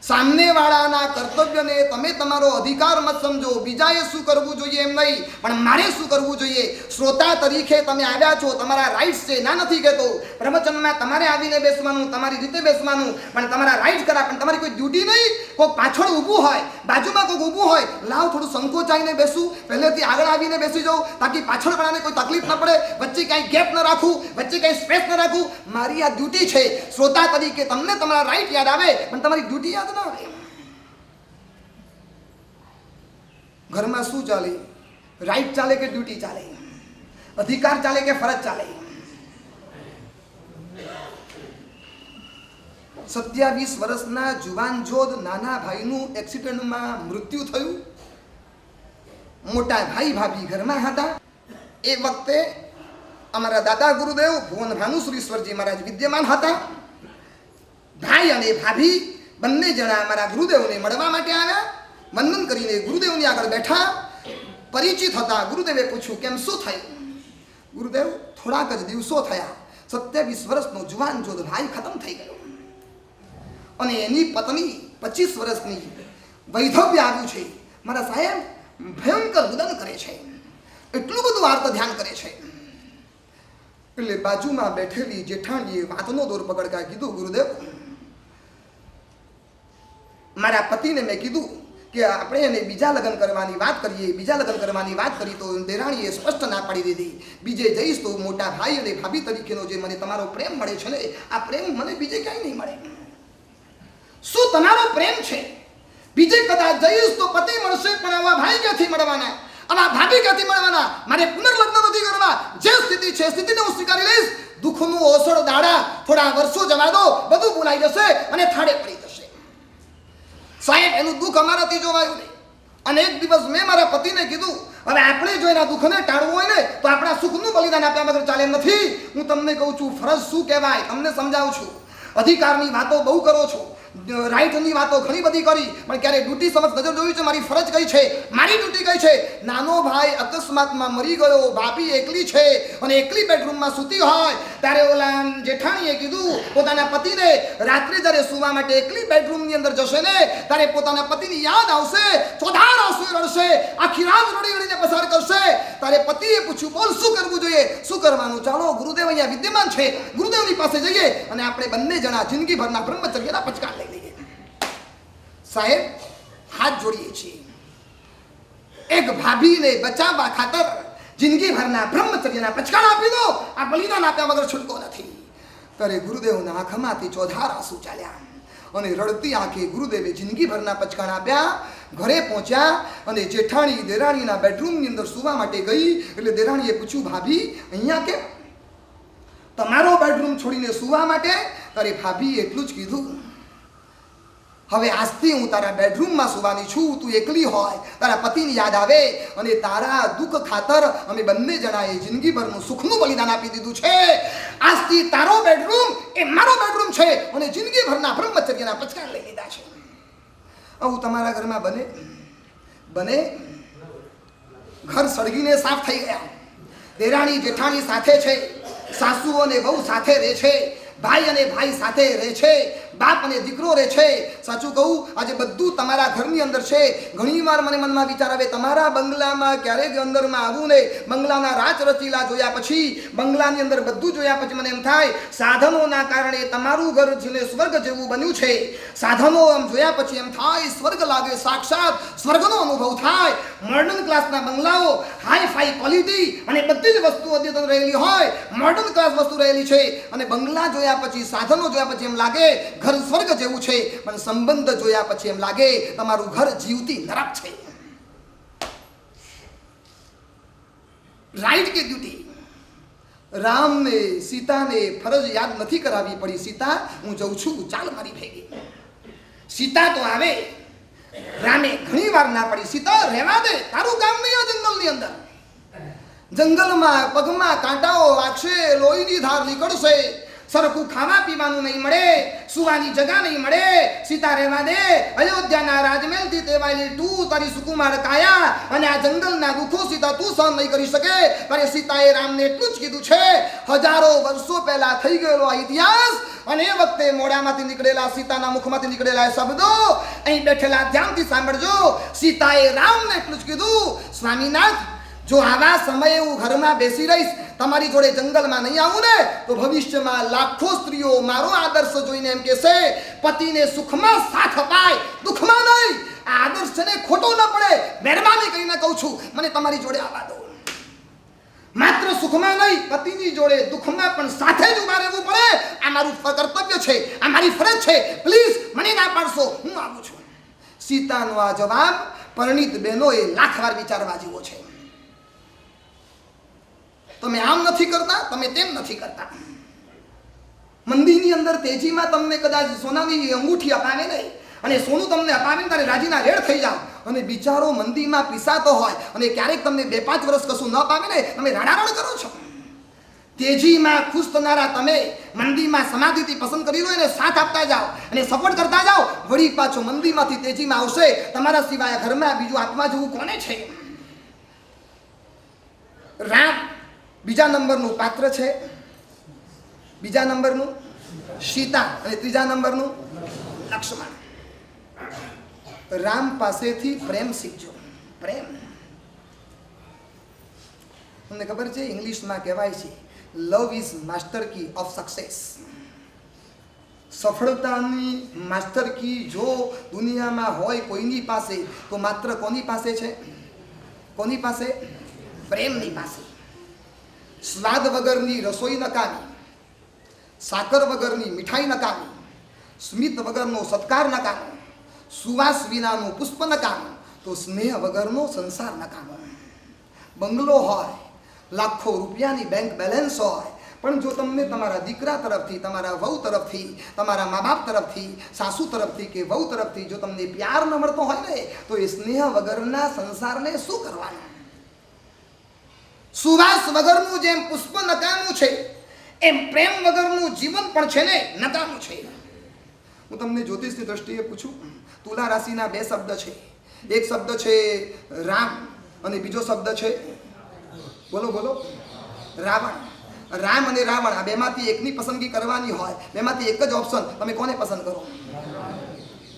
સામને વાળાના કર્તવ્યને તમે તમારો અધિકાર મત સમજો. બીજાએ શું કરવું જોઈએ એમ નહીં, પણ મારે શું કરવું જોઈએ. શ્રોતા તરીકે તમે આવ્યા છો, તમારા રાઇટ્સ છે, ના નથી કહેતો. પ્રવચનમાં તમારે આવીને બેસવાનું, તમારી રીતે બેસવાનું, પણ તમારા રાઇટ્સ કરા, પણ તમારી કોઈ ડ્યુટી નહીં. કોઈ પાછળ ઊભું હોય, બાજુમાં કોઈ ઊભું હોય, લાવ થોડું સંકોચાઈને બેસું, પહેલેથી આગળ આવીને બેસી જાઉં, તાકી પાછળ વાળાને કોઈ તકલીફ ન પડે. વચ્ચે કાંઈ ગેપ ન રાખું, વચ્ચે કાંઈ સ્પેસ ન રાખું. મારી આ ડ્યુટી છે. શ્રોતા તરીકે તમને તમારા રાઇટ યાદ આવે, પણ તમારી ડ્યુટી યાદ ન આવે. ઘરમાં શું ચાલે? રાઈટ ચાલે કે ડ્યુટી ચાલે? અધિકાર ચાલે કે ફરજ ચાલે? 27 વર્ષના જુવાનજોધ નાના ભાઈનું એક્સિડન્ટમાં મૃત્યુ થયું. મોટા ભાઈ ભાભી ઘરમાં હતા. એ વખતે અમારા દાદા ગુરુદેવ ભુવન ભાનુશ્રીશ્વરજી મહારાજ વિદ્યમાન હતા. ભાઈ અને ભાભી બંને જણા અમારા ગુરુદેવને મળવા માટે આવ્યા. વંદન કરીને ગુરુદેવની આગળ બેઠા. પરિચિત હતા. ગુરુદેવે પૂછ્યું કેમ શું થયું? ગુરુદેવ થોડાક જ દિવસો થયા, 27 વર્ષનો જુવાન જોધ ભાઈ ખતમ થઈ ગયો અને એની પત્ની 25 વર્ષની વૈધવ્ય આવ્યું છે. મારા સાહેબ ભયંકર રુદન કરે છે, એટલું બધું આર્ત ધ્યાન કરે છે. એટલે બાજુમાં બેઠેલી જેઠાણીએ વાતનો દોર પકડતા કીધું, ગુરુદેવ મારા પતિને મેં કીધું કે આપણે એને બીજા લગ્ન કરવાની વાત કરીએ. બીજા લગ્ન કરવાની વાત કરી તો દેરાણીએ સ્પષ્ટ ના પાડી દીધી. બીજે જઈશ તો મોટા ભાઈ અને ભાભી તરીકેનો જે મને તમારો પ્રેમ મળે છે ને, આ પ્રેમ મને બીજે ક્યાંય નહીં મળે. શું તમારો પ્રેમ છે? બીજે કદાચ જઈશ તો પતિ મળશે, પણ આવા ભાઈ ક્યાંથી મળવાના, આવા ભાભી ક્યાંથી મળવાના? મારે પુનર્લગ્ન નથી કરવા. જે સ્થિતિ છે સ્થિતિને હું સ્વીકારી લઈશ. દુઃખનું ઓસડ દાડા થોડા વર્ષો જવા દો, બધું ભૂલાઈ જશે અને થાળે પડી જશે. સાહેબ એનું દુઃખ અમારાથી જોવાયું નહીં. અને એક દિવસ મેં મારા પતિને કીધું, હવે આપણે જો એના દુઃખને ટાળવું હોય ને તો આપણા સુખનું બલિદાન આપ્યા વગર ચાલે નથી. હું તમને કહું છું ફરજ શું કહેવાય, તમને સમજાવું છું. અધિકારની વાતો બહુ કરો છો, રાઈટની વાતો ઘણી બધી કરી, પણ ક્યારે ડ્યુટી સમક્ષ નજર જોયું છે? મારી ફરજ કઈ છે, મારી ડ્યુટી કઈ છે? નાનો ભાઈ અકસ્માતમાં મરી ગયો, ભાભી એકલી છે અને એકલી બેડરૂમમાં સૂતી હોય ત્યારે ઓલા જેઠાણીએ કીધું પોતાના પતિને, રાત્રે જ્યારે સુવા માટે એકલી બેડરૂમની અંદર જશે ને ત્યારે પોતાના પતિની યાદ આવશે, ચોધાર આવશે, રડશે, આખી રાત રડી રડીને પસાર કરશે. ત્યારે પતિએ પૂછ્યું, બોલ શું કરવું જોઈએ? શું કરવાનું? ચાલો ગુરુદેવ અહીંયા વિદ્યમાન છે, ગુરુદેવની પાસે જઈએ અને આપણે બંને જણા જિંદગીભરના બ્રહ્મચર્યના પચકાર લઈ લઈએ. સાહેબ હાથ જોડીએ છીએ. એક ભાભીને બચાવવા ખાતર જિંદગીભરના બ્રહ્મચર્યના પચકાર આપી દો. આ બલિદાન આપ્યા વગર છૂટકો નથી. ત્યારે ગુરુદેવના આંખમાંથી ચોધાર આંસુ ચાલ્યા અને રડતી આંખે ગુરુદેવે જિંદગીભરના પચકાર આપ્યા. ઘરે પહોંચ્યા અને જેઠાણી દેરાણીના બેડરૂમની અંદર સુવા માટે ગઈ. એટલે દેરાણીએ પૂછ્યું, ભાભી અહીંયા કેમ? તમારો બેડરૂમ છોડીને સુવા માટે? ત્યારે ભાભીએ એટલું જ કીધું, હવે આજથી હું તારા બેડરૂમમાં સુવાની છું. તું એકલી હોય, તારા પતિની યાદ આવે અને તારા દુઃખ ખાતર અમે બંને જણાએ જિંદગીભરનું સુખનું બલિદાન આપી દીધું છે. આજથી તારો બેડરૂમ એ મારો બેડરૂમ છે અને જિંદગીભરના બ્રહ્મચર્યના પચકાર લઈ લીધા છે. આવું તમારા ઘરમાં બને? ઘર સળગીને સાફ થઈ ગયા. દેરાણી જેઠાણી સાથે છે, સાસુ અને વહુ સાથે રહે છે, ભાઈ અને ભાઈ સાથે રહે છે, બાપ અને દીકરો રહે છે. સાચું કહું, આજે બધું તમારા ઘરની અંદર છે. ઘણીવાર મને મનમાં વિચાર આવે, તમારા બંગલામાં ક્યારેક અંદરમાં આવું ને બંગલાના રાચ રચીલા જોયા પછી, બંગલાની અંદર બધું જોયા પછી મને એમ થાય, સાધનોના કારણે તમારું ઘર જેને સ્વર્ગ જેવું બન્યું છે. સાધનો આમ જોયા પછી એમ થાય સ્વર્ગ લાગે, સાક્ષાત સ્વર્ગનો અનુભવ થાય. મોડર્ન ક્લાસના બંગલાઓ, હાઈ ફાઈ ક્વોલિટી અને બધી જ વસ્તુઓ અદ્યતન રહેલી હોય, મોડર્ન ક્લાસ વસ્તુ રહેલી છે. અને બંગલા જોયા પછી, સાધનો જોયા પછી એમ લાગે ઘર સ્વર્ગ જેવું છે, પણ સંબંધ જોયા પછી એમ લાગે તમારું ઘર જીવતી નરક છે. રાઈટ કે ડ્યુટી? રામને સીતાને ફરજ યાદ નથી કરાવી પડી. સીતા હું જઉં છું, ચાલ મારી ભેગી. સીતા તો આવે. રામે ઘણી વાર ના પડી, સીતા રહેવા દે, તારું કામ નહીં આ જંગલની અંદર. જંગલમાં પગમાં કાંટાઓ વાગશે, લોહીની ધાર નીકળશે, સરખું ખાવા પીવાનું નહીં મળે, સુવાની જગા નહીં મળે. સીતા રહેવા દે. અયોધ્યાના રાજમહેલથી તેવાયેલી તું, તારી સુકુમાર કાયા અને આ જંગલના દુઃખો સીતા તું સહન નહીં કરી શકે. ત્યારે સીતાએ રામને એટલું જ કીધું છે, હજારો વર્ષો પહેલા થઈ ગયેલો આ ઇતિહાસ અને એ વખતે મોઢામાંથી નીકળેલા, સીતાના મુખમાંથી નીકળેલા શબ્દો અહીં બેઠેલા ધ્યાનથી સાંભળજો. સીતાએ રામને એટલું જ કીધું, સ્વામીનાથ, જો આવા સમયે હું ઘરમાં બેસી રહીશ, તમારી જોડે જંગલમાં નહીં આવું ને તો ભવિષ્યમાં લાખો સ્ત્રીઓ મારો આદર્શ જોઈને એમ કહેશે, પતિને સુખમાં સાથ અપાય, દુઃખમાં નહીં. આ આદર્શ છે ને ખોટો ન પડે, મહેરબાની કરીને કહું છું, મને તમારી જોડે આવવા દો. માત્ર સુખમાં નહીં, પતિની જોડે દુઃખમાં પણ સાથે જ ઉભા રહેવું પડે. આ મારું કર્તવ્ય છે, આ મારી ફરજ છે. પ્લીઝ મને ના પાડશો, હું આવું છું. સીતાનો આ જવાબ પરણિત બહેનોએ લાખ વાર વિચારવા જેવો છે. તમે આમ નથી કરતા, તમે તેમ નથી કરતા. મંદિરની અંદર તેજીમાં તમને કદાચ સોનાની અંગૂઠી અપાવે નહીં અને સોનું તમને અપાવે ને ત્યારે રાજીના રેડ થઈ જાવ અને બિચારો મંદિરમાં પીસાતો હોય અને ક્યારેક તમને 2-5 વર્ષ કશું ન અપાવે ને તમે રાડારાડ કરો છો. તેજીમાં ખુશ થનારા તમે મંદીમાં સમાધિથી પસંદ કરી લો એને સાથ આપતા જાઓ અને સપોર્ટ કરતા જાઓ. વળી પાછો મંદીમાંથી તેજીમાં આવશે. તમારા સિવાય ઘરમાં બીજું આપવા જેવું કોને છે? રામ બીજા નંબરનું પાત્ર છે, બીજા નંબરનું સીતા અને ત્રીજા નંબરનું લક્ષ્મણ. રામ પાસેથી પ્રેમ શીખજો. પ્રેમ તમને ખબર છે ઇંગ્લિશમાં કહેવાય છે love is master key of success. સફળતાની માસ્ટર કી જો દુનિયામાં હોય કોઈની પાસે તો માત્ર કોની પાસે છે? કોની પાસે? પ્રેમની પાસે. સ્વાદ વગરની રસોઈ નકામી, સાકર વગરની મીઠાઈ નકામી, સ્મિત વગરનો સત્કાર નકામો, સુવાસ વિનાનું પુષ્પ નકામું, તો સ્નેહ વગરનો સંસાર નકામો. બંગલો હોય, લાખો રૂપિયાની બેંક બેલેન્સ હોય, પણ જો તમને તમારા દીકરા તરફથી, તમારા વહુ તરફથી, તમારા મા બાપ તરફથી, સાસુ તરફથી કે વહુ તરફથી જો તમને પ્યાર ન મળતો હોય ને, તો એ સ્નેહ વગરના સંસારને શું કરવાનું? સુવાસ વગરનું જેમ પુષ્પ નકામું છે એમ પ્રેમ વગરનું જીવન પણ છે ને નકામું છે. હું તમને જ્યોતિષની દ્રષ્ટિએ પૂછું, તુલા રાશિના બે શબ્દ છે. એક શબ્દ છે રામ અને બીજો શબ્દ છે બોલો બોલો રાવણ. રામ અને રાવણ આ બેમાંથી એકની પસંદગી કરવાની હોય, બેમાંથી એક જ ઓપ્શન, તમે કોને પસંદ કરો?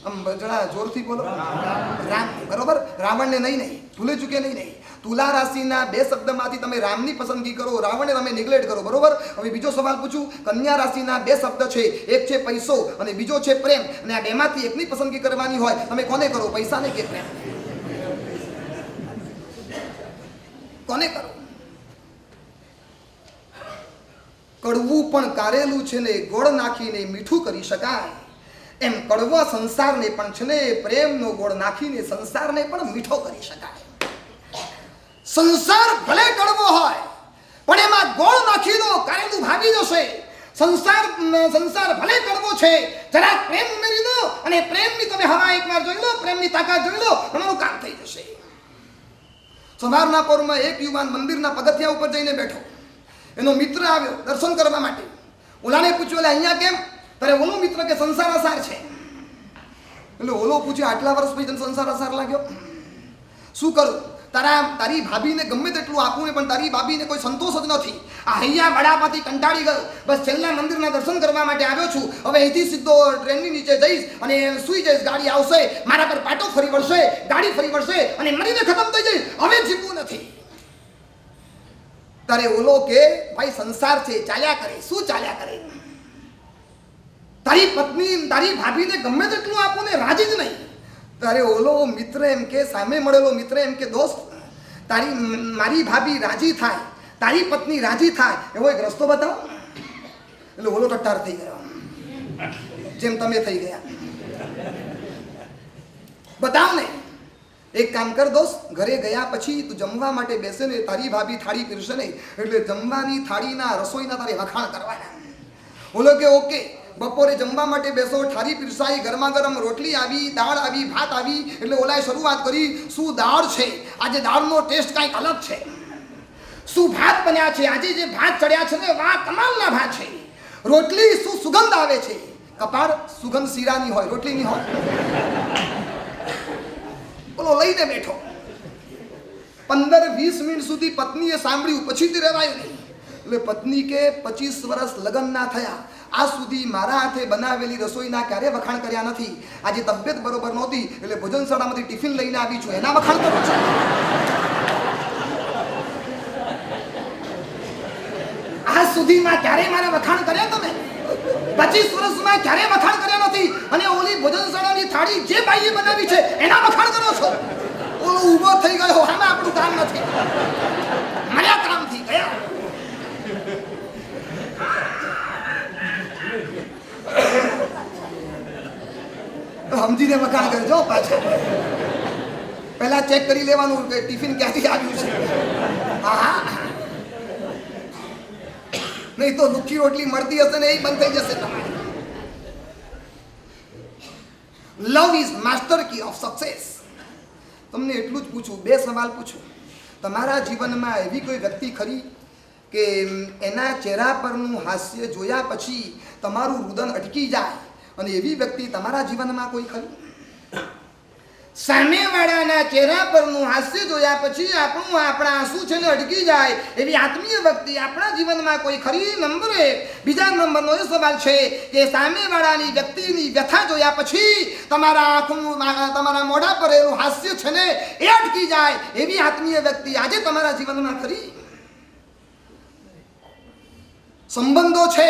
આમ જરા જોરથી બોલો. રામ. બરોબર. રાવણને નહીં ભૂલે ચૂકે નહીં. તુલા રાશિના બે શબ્દમાંથી તમે રામની પસંદગી કરો, રાવણને તમે નિગ્લેક્ટ કરો. બરોબર. હવે બીજો સવાલ પૂછું. કન્યા રાશિના બે શબ્દ છે, એક છે પૈસો અને બીજો છે પ્રેમ, અને આ બેમાંથી એકની પસંદગી કરવાની હોય, તમે કોને કરો? પૈસાને કે પ્રેમ? કોને કરો? કડવું પણ કારેલું છે ને ગોળ નાખીને મીઠું કરી શકાય, એમ કડવા સંસારને પણ છે ને પ્રેમનો ગોળ નાખીને સંસારને પણ મીઠો કરી શકાય. સંસાર ભલે કડવો હોય પણ એમાં ગોળ નાખી દો, કારેલું ભાગી જશે. સંસાર ભલે કડવો છે, જરા પ્રેમ ઉમેરી દો અને પ્રેમની તમે હવા એકવાર જોઈ લો, પ્રેમની તાકાત જોઈ લો, તમારું કામ થઈ જશે. સવારના પોરમાં એક યુવાન મંદિરના પગથિયા ઉપર જઈને બેઠો. એનો મિત્ર આવ્યો દર્શન કરવા માટે. ઓલાને પૂછ્યું, એટલે અહીંયા કેમ? તારે ઓલો મિત્ર કે સંસાર અસાર છે. એટલે ઓલો પૂછ્યો, આટલા વર્ષ પછી તને સંસાર અસાર લાગ્યો? શું કરું? તારી ભાભીને ગમે તેટલું આપું ને પણ તારી ભાભીને કોઈ સંતોષ જ નથી. આ હૈયા બડાપાથી કંટાળી ગયો. બસ છેલ્લા મંદિરના દર્શન કરવા માટે આવ્યો છું. હવે અહીંથી સીધો ટ્રેનની નીચે જઈશ અને સૂઈ જઈશ. ગાડી આવશે, મારા પર પાટો ફરી વળશે, ગાડી ફરી વળશે અને મરીને ખતમ થઈ જઈશ. હવે જીવવું નથી. તારે ઓલો કે ભાઈ સંસાર છે, ચાલ્યા કરે. શું ચાલ્યા કરે? તારી પત્ની, તારી ભાભીને ગમે તેટલું આપું ને રાજી જ નહીં. તારે ઓલો મિત્ર એમ કે, સામે મળેલો મિત્ર એમ કે, દોસ્ત મારી ભાભી રાજી થાય, તારી પત્ની રાજી થાય એવો એક રસ્તો બતાવો. એટલે ઓલો ટટ્ટાર થઈ ગયો, જેમ તમે થઈ ગયા. બતાવ ને. એક કામ કર દોસ્ત, ઘરે ગયા પછી તું જમવા માટે બેસે ને, તારી ભાભી થાળી પીરશે નહીં, એટલે જમવાની થાળીના રસોઈના તારે વખાણ કરવાના. બોલો કે ઓકે. બપોરે જમવા માટે બેસો, થાળી પીરસાઈ, ગરમા ગરમ રોટલી આવી, દાળ આવી, ભાત આવી. એટલે ઓલાએ શરૂઆત કરી, શું દાળ છે આજે, દાળનો ટેસ્ટ કંઈક અલગ છે. શું ભાત બન્યા છે આજે, જે ભાત ચડ્યા છે ને વાહ કમાલના ભાત છે. રોટલી શું સુગંધ આવે છે. કપાળ સુગંધ શીરાની હોય, રોટલીની હોય. બોલો લઈને બેઠો. 15-20 મિનિટ સુધી પત્નીએ સાંભળ્યું, પછીથી રહેવાયું નહીં. એટલે પત્ની કે 25 વર્ષ લગ્ન ના થયા, આ સુધી મારા હાથે બનાવેલી રસોઈના ક્યારે વખાણ કર્યા નથી. આજે તબિયત બરોબર નહોતી એટલે ભોજનશાળામાંથી ટિફિન લઈને આવી છું, એના વખાણ કરું છું. આજ સુધીમાં ક્યારે મારા વખાણ કર્યા તમે? 25 વર્ષમાં ક્યારે વખાણ કર્યા નથી. અને ઓલી ભોજનશાળાની થાળી જે બાઈએ બનાવી છે એના વખાણ કરો છો. ઓલો ઊભો થઈ ગયો, આમાં આપણું કામ નથી. મારા કામથી ગયા. સમજીને વખાણ કરજો. પાછા પહેલા ચેક કરી લેવાનું કે ટિફિન ક્યાંથી આવ્યું છે. હા, નહીં તો લુખી રોટલી મળતી હશે ને એ બંધ થઈ જશે તમારી. Love is master key of success. તમને એટલું જ પૂછું, બે સવાલ પૂછું. તમારા જીવનમાં એવી કોઈ વ્યક્તિ ખરી કે એના ચહેરા પરનું હાસ્ય જોયા પછી તમારું રુદન અટકી જાય અને એવી વ્યક્તિ તમારા જીવનમાં કોઈ ખરી? સામેવાળાના ચહેરા પરનું હાસ્ય જોયા પછી આપણા આંસુ છે ને અટકી જાય એવી આત્મીય વ્યક્તિ આપણા જીવનમાં કોઈ ખરી? નંબર 1. બીજા નંબરનો એ સવાલ છે કે સામેવાળાની વ્યક્તિની વ્યથા જોયા પછી તમારા આંખનું તમારા મોઢા પર એનું હાસ્ય છે ને એ અટકી જાય એવી આત્મીય વ્યક્તિ આજે તમારા જીવનમાં ખરી? સંબંધો છે